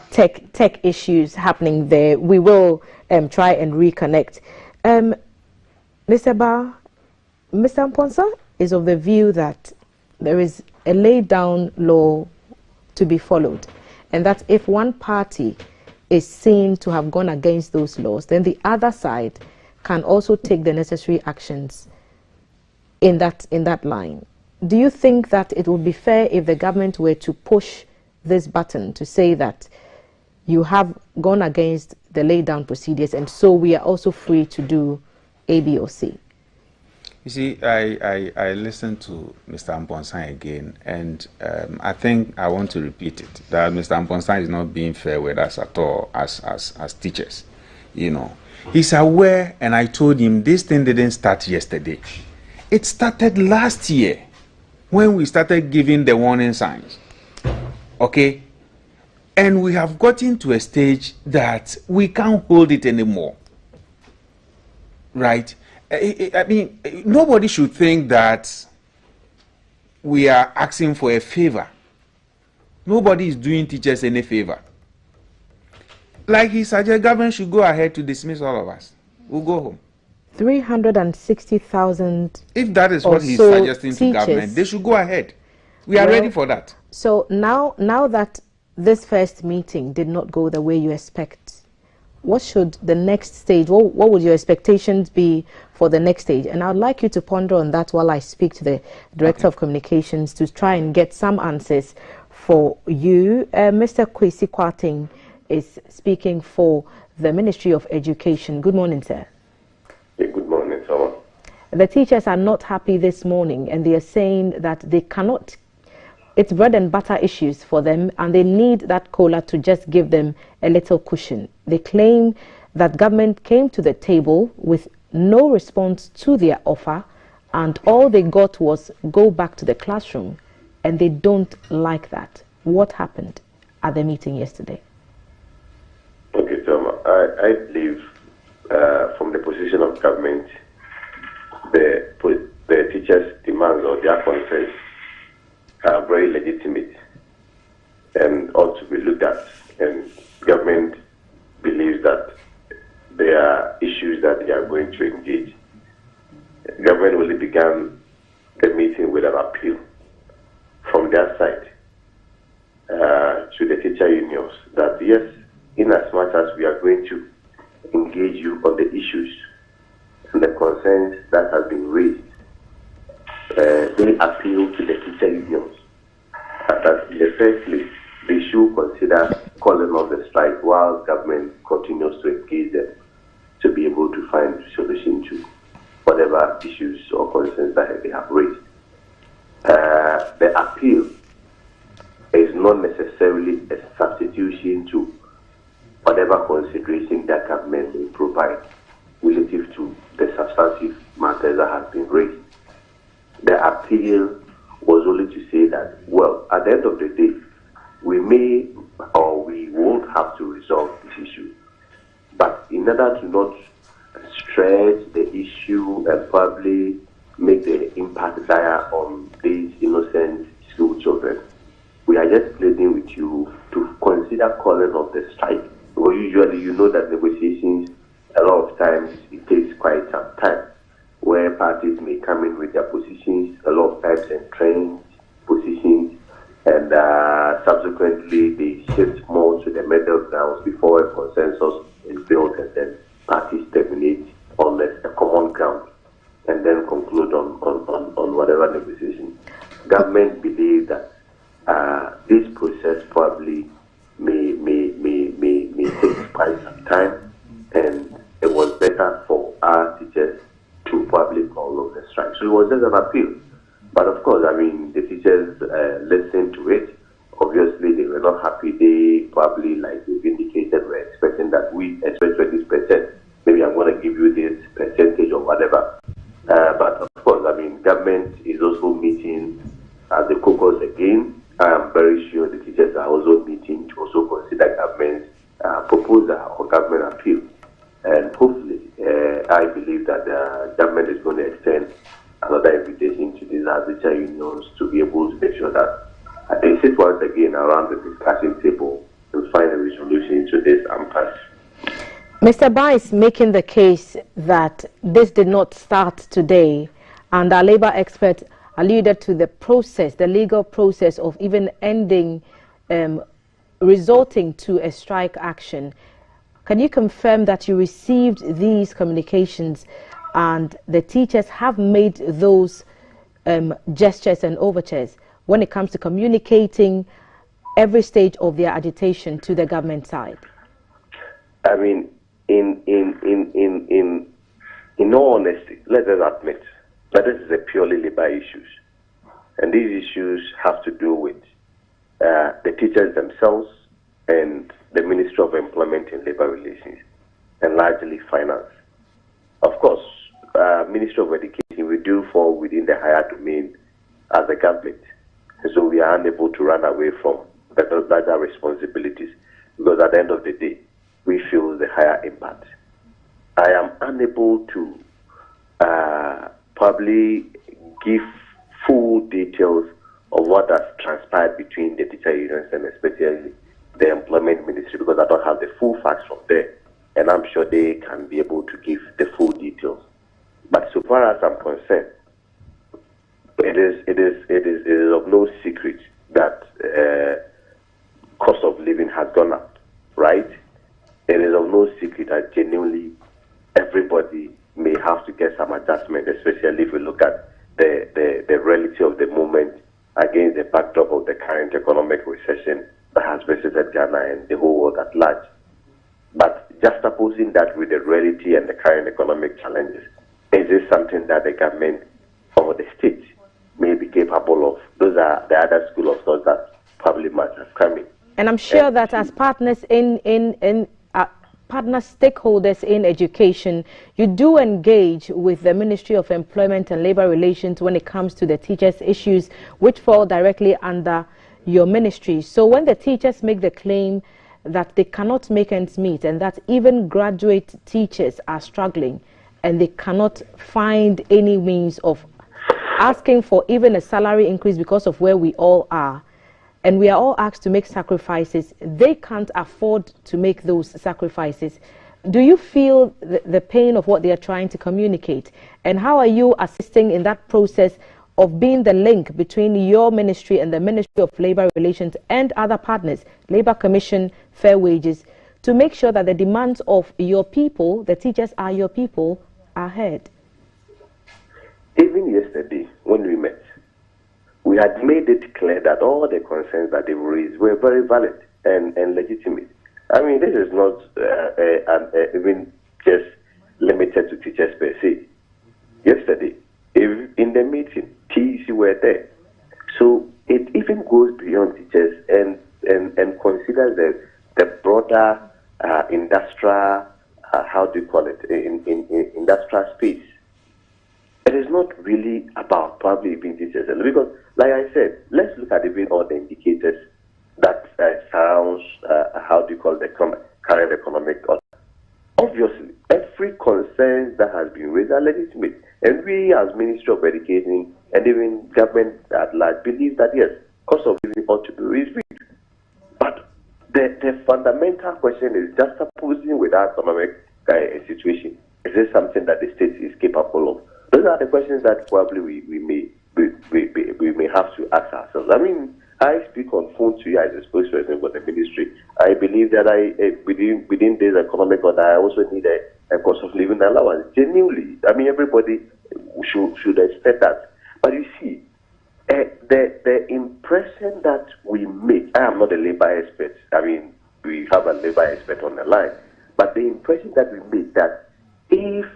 tech issues happening there. We will try and reconnect. Mr. Ba, Mr. Amponsa is of the view that there is a laid down law to be followed, and that if one party is seen to have gone against those laws, then the other side can also take the necessary actions in that line. Do you think that it would be fair if the government were to push this button to say that you have gone against the laid down procedures and so we are also free to do A, B or C? You see, I listened to Mr. Amponsa again, and I think I want to repeat it, that Mr. Amponsa is not being fair with us at all as teachers. You know, he's aware, and I told him this thing didn't start yesterday. It started last year when we started giving the warning signs. Okay? And we have gotten to a stage that we can't hold it anymore. Right? I mean, nobody should think that we are asking for a favor. Nobody is doing teachers any favor. Like he suggested, government should go ahead to dismiss all of us. We'll go home. 360,000. If that is what he's suggesting to government, they should go ahead. We are ready for that. So now that this first meeting did not go the way you expect, what should the next stage, what would your expectations be for the next stage? And I'd like you to ponder on that while I speak to the Director of Communications to try and get some answers for you. Mr. Kwesi Kwarteng is speaking for the Ministry of Education. Good morning, sir. Hey, good morning, sir. The teachers are not happy this morning and they are saying that they cannot, it's bread and butter issues for them and they need that COLA to just give them a little cushion. They claim that government came to the table with no response to their offer and all they got was go back to the classroom, and they don't like that. What happened at the meeting yesterday? Okay, Tom, I believe from the position of government, the teachers' demands or their concerns are very legitimate and ought to be looked at. And government believes that there are issues that they are going to engage. Government only began the meeting with an appeal from their side to the teacher unions that yes, in as much as we are going to engage you on the issues and the concerns that have been raised, they appeal to the teacher unions that in the first place they should consider calling off the strike while government continues to engage them to be able to find a solution to whatever issues or concerns that they have raised. The appeal is not necessarily a substitution to whatever consideration that government will provide relative to the substantive matters that have been raised. The appeal was only to say that, well, at the end of the day, we may or we won't have to resolve this issue. But in order to not stress the issue and probably make the impact dire on these innocent school children, we are just pleading with you to consider calling off the strike. Well, usually you know that negotiations, a lot of times it takes quite some time, where parties may come in with their positions, a lot of times entrenched positions, and subsequently they shift more to the middle grounds before a consensus is built and then parties whatever negotiation, government believe that this process probably may take quite some time, and it was better for our teachers to probably call off the strike. So it was just an appeal. But of course, I mean, the teachers listened to it. Obviously, they were not happy. They probably, like they've indicated, were expecting that we expect 20%. Maybe I'm going to give you this percentage or whatever. But of course, I mean, government is also meeting at the caucus again. I am very sure the teachers are also meeting to also consider government's proposal or government appeal. And hopefully, I believe that the government is going to extend another invitation to these teacher unions to be able to make sure that they sit once again around the discussion table to find a resolution to this impasse. Mr. Ba is making the case that this did not start today, and our labor expert alluded to the process, the legal process of even ending, resulting to a strike action. Can you confirm that you received these communications and the teachers have made those gestures and overtures when it comes to communicating every stage of their agitation to the government side? I mean, in all honesty, let us admit that this is a purely labor issues. And these issues have to do with the teachers themselves and the Ministry of Employment and Labor Relations, and largely finance. Of course, Ministry of Education, we do fall within the higher domain as a government. And so we are unable to run away from larger responsibilities, because at the end of the day, we feel the higher impact. I am unable to probably give full details of what has transpired between the teacher unions and especially the employment ministry, because I don't have the full facts from there, and I'm sure they can be able to give the full details. But so far as I'm concerned, it is of no secret that cost of living has gone up, right? It is of no secret that genuinely everybody may have to get some adjustment, especially if we look at the reality of the moment against the backdrop of the current economic recession that has visited Ghana and the whole world at large. But juxtaposing that with the reality and the current economic challenges, is this something that the government or the state may be capable of? Those are the other school of thought that probably must have come in. And I'm sure that as partners partner stakeholders in education, you do engage with the Ministry of Employment and Labor Relations when it comes to the teachers' issues, which fall directly under your ministry. So when the teachers make the claim that they cannot make ends meet and that even graduate teachers are struggling and they cannot find any means of asking for even a salary increase because of where we all are, and we are all asked to make sacrifices, they can't afford to make those sacrifices. Do you feel the pain of what they are trying to communicate? And how are you assisting in that process of being the link between your ministry and the Ministry of Labor Relations and other partners, Labor Commission, Fair Wages, to make sure that the demands of your people, the teachers are your people, are heard? Even yesterday, when we met, we had made it clear that all the concerns that they raised were very valid and legitimate. I mean, this is not even just limited to teachers per se. Yesterday, in the meeting, TEC were there. So it even goes beyond teachers and considers the broader industrial, how do you call it, in industrial space. It is not really about probably even teachers, because, like I said, let's look at even all the indicators that surrounds, how do you call the current economic order. Obviously, every concern that has been raised are legitimate, and we as Ministry of Education and even government at large believe that yes, cost of living ought to be raised. But the fundamental question is just opposing with our economic situation. Is this something that the state is capable of? Those are the questions that probably we may have to ask ourselves. I mean, I speak on phone to you as a spokesperson for the ministry. I believe that within this economic order, I also need a cost of living allowance. Genuinely, I mean, everybody should expect that. But you see, the impression that we make, I am not a labor expert. I mean, we have a labor expert on the line. But the impression that we make that if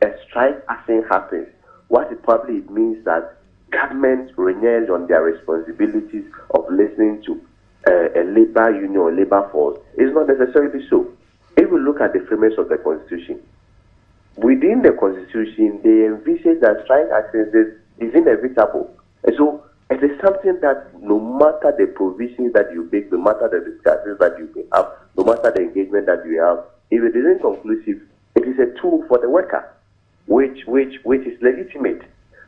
a strike action happens, what it probably means that government reneges on their responsibilities of listening to a labor union or labor force is not necessarily so. If we look at the framers of the Constitution, within the Constitution, they envisage that strike actions is inevitable. And so it is something that no matter the provisions that you make, no matter the discussions that you may have, no matter the engagement that you have, if it isn't conclusive, it is a tool for the worker, which is legitimate.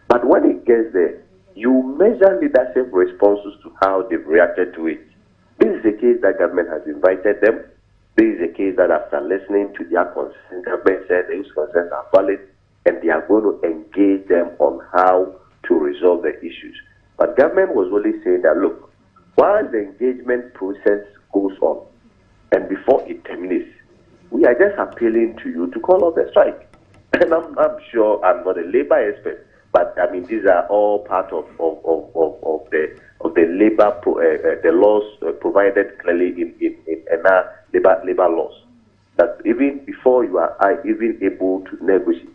But when it gets there, you measure leadership responses to how they've reacted to it. This is a case that government has invited them. This is a case that after listening to their concerns, government said those concerns are valid and they are going to engage them on how to resolve the issues. But government was only saying that, look, while the engagement process goes on and before it terminates, we are just appealing to you to call off the strike. And I'm sure I'm not a labor expert, but I mean these are all part of the labor the laws provided clearly in labor laws. That even before you are even able to negotiate,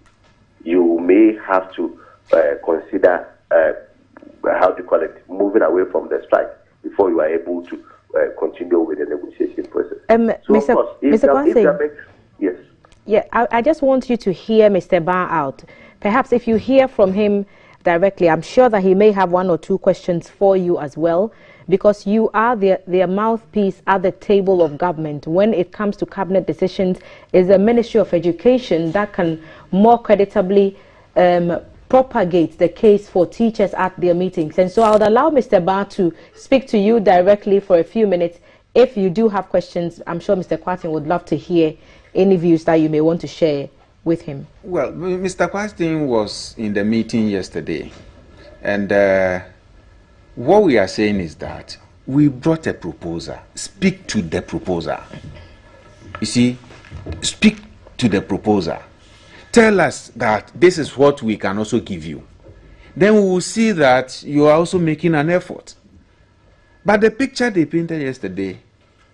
you may have to consider moving away from the strike before you are able to continue with the negotiation process. So Mr. Of course, yes. Yeah, I just want you to hear Mr. Ban out. Perhaps if you hear from him directly, I'm sure that he may have one or two questions for you as well, because you are their mouthpiece at the table of government. When it comes to cabinet decisions, is the Ministry of Education that can more creditably propagate the case for teachers at their meetings. And so I would allow Mr. Ban to speak to you directly for a few minutes. If you do have questions, I'm sure Mr. Kwarteng would love to hear any views that you may want to share with him. Well, Mr. Kwarteng was in the meeting yesterday, and what we are saying is that we brought a proposal. Speak to the proposer. You see, speak to the proposer. Tell us that this is what we can also give you. Then we will see that you are also making an effort. But the picture they painted yesterday,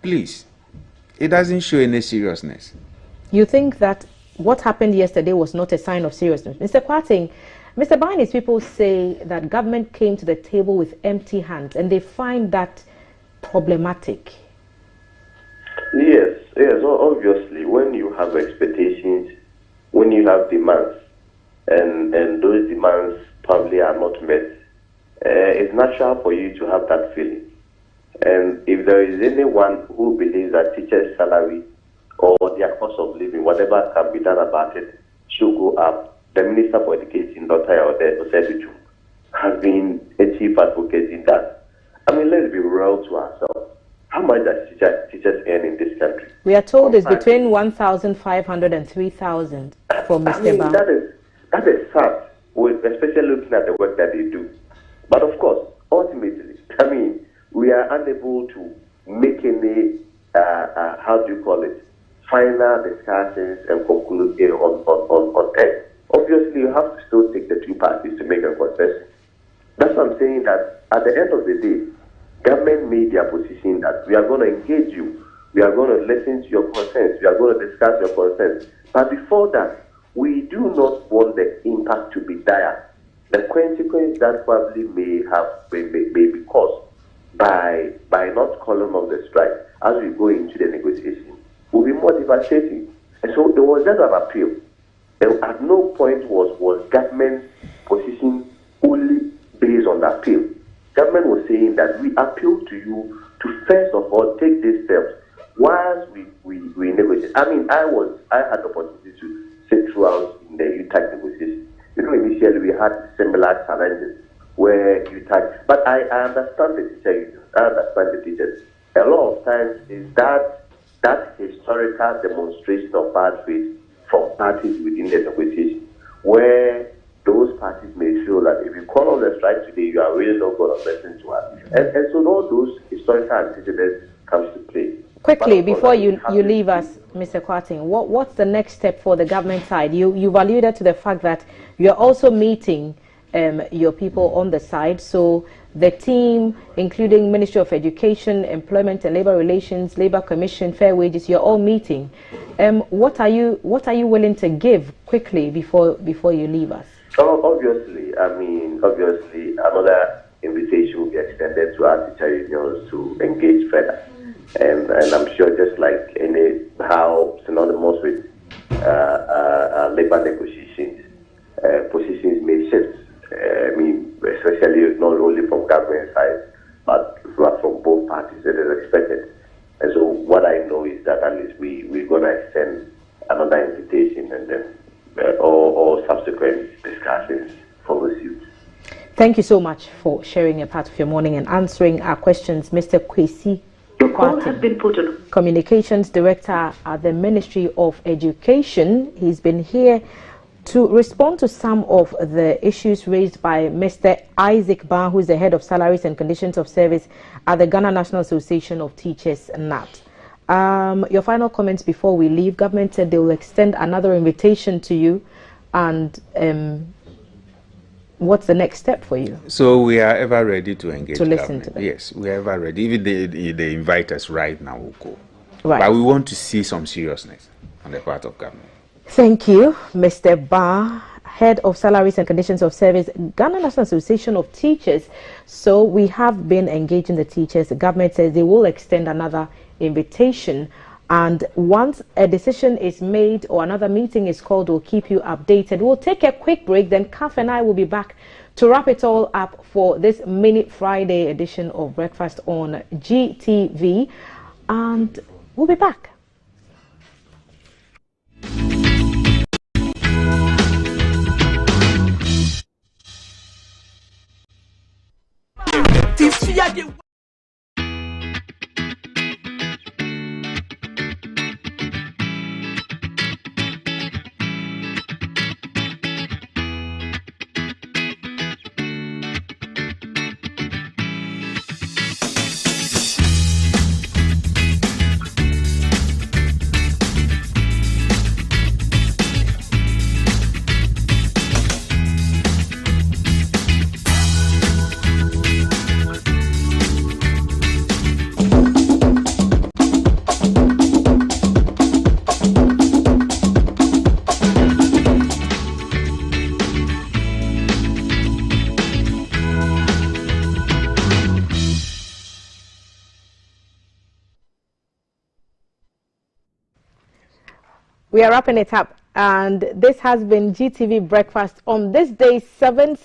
please, it doesn't show any seriousness. You think that what happened yesterday was not a sign of seriousness? Mr. Kwarteng, Mr. Barnes, people say that government came to the table with empty hands and they find that problematic. Yes, obviously, when you have expectations, when you have demands, and those demands probably are not met, it's natural for you to have that feeling. And if there is anyone who believes that teachers' salary or their cost of living, whatever can be done about it, should go up, the Minister for Education, Dr. Osebitu, has been a chief advocate in that. I mean, let's be real to ourselves. How much does teachers earn in this country? We are told it's between 1,500 and 3,000 from Mr. Ban. That is sad, especially looking at the work that they do. But of course, ultimately, I mean, we are unable to make any, final discussions and conclude on it. Obviously, you have to still take the two parties to make a concession. That's what I'm saying, that at the end of the day, government made their position that we are going to engage you, we are going to listen to your concerns, we are going to discuss your concerns. But before that, we do not want the impact to be dire. The consequence that probably may be caused by not calling off the strike as we go into the negotiation will be more devastating. And so there was just an appeal. And at no point was government position only based on the appeal. Government was saying that we appeal to you to first of all take these steps whilst we negotiate. I mean, I had the opportunity to sit throughout in the UTAG negotiation. You know, initially we had similar challenges where UTAG, but I understand the teachers. I understand the teachers. A lot of times is that historical demonstration of bad faith from parties within the negotiation, where those parties may feel that if you call on the strike today, you are really not going to listen to us. And so all those historical antecedents comes to play. Quickly, before you leave us, Mr. Kwarteng, what's the next step for the government side? You've alluded to the fact that you're also meeting your people on the side. So the team, including Ministry of Education, Employment and Labor Relations, Labor Commission, Fair Wages, you're all meeting. What are you willing to give quickly before you leave us? Obviously, another invitation will be extended to our teacher unions to engage further. And I'm sure just like how synonymous with labor negotiations, positions may shift. Especially not only from government side, but from both parties, it is expected. And so what I know is that at least we're going to extend another invitation and then all subsequent discussions follow suit. Thank you so much for sharing a part of your morning and answering our questions, Mr. Kwesi. Your call has been put on. Communications Director at the Ministry of Education. He's been here to respond to some of the issues raised by Mr. Isaac Ban, who is the head of Salaries and Conditions of Service at the Ghana National Association of Teachers, NAT. Your final comments before we leave. Government said they will extend another invitation to you, and what's the next step for you? So we are ever ready to engage to listen government. to them. Yes, we are ever ready. Even they invite us right now, we'll go. Right. But we want to see some seriousness on the part of government. Thank you, Mr. Ba, Head of Salaries and Conditions of Service, Ghana National Association of Teachers. So we have been engaging the teachers. The government says they will extend another invitation. And once a decision is made or another meeting is called, we'll keep you updated. We'll take a quick break. Then Kaf and I will be back to wrap it all up for this mini Friday edition of Breakfast on GTV. And we'll be back. We are wrapping it up, and this has been GTV Breakfast on this day, 7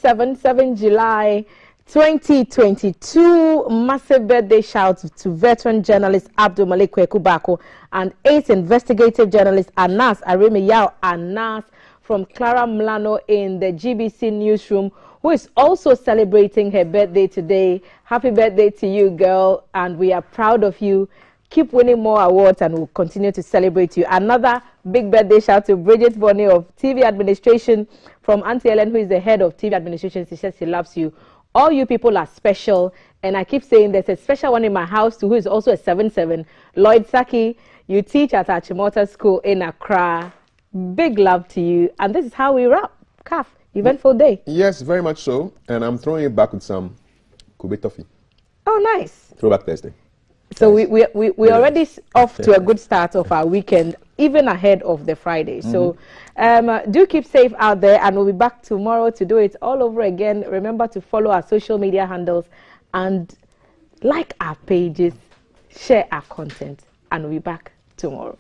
July 2022. Massive birthday shouts to veteran journalist Abdul Malik Kwekubako and ace investigative journalist Anas Aremiyao Anas from Clara Mlano in the GBC newsroom, who is also celebrating her birthday today. Happy birthday to you, girl, and we are proud of you. Keep winning more awards and we'll continue to celebrate you. Another big birthday shout to Bridget Bonnie of TV Administration from Auntie Ellen, who is the head of TV Administration. She says she loves you. All you people are special. And I keep saying there's a special one in my house too, who is also a 7-7. Lloyd Saki, you teach at Achimota School in Accra. Big love to you. And this is how we wrap. CAF, eventful day. Yes, very much so. And I'm throwing it back with some Kube toffee. Oh, nice. Throwback Thursday. So we're already off to a good start of our weekend, even ahead of the Friday. So do keep safe out there, and we'll be back tomorrow to do it all over again. Remember to follow our social media handles and like our pages, share our content, and we'll be back tomorrow.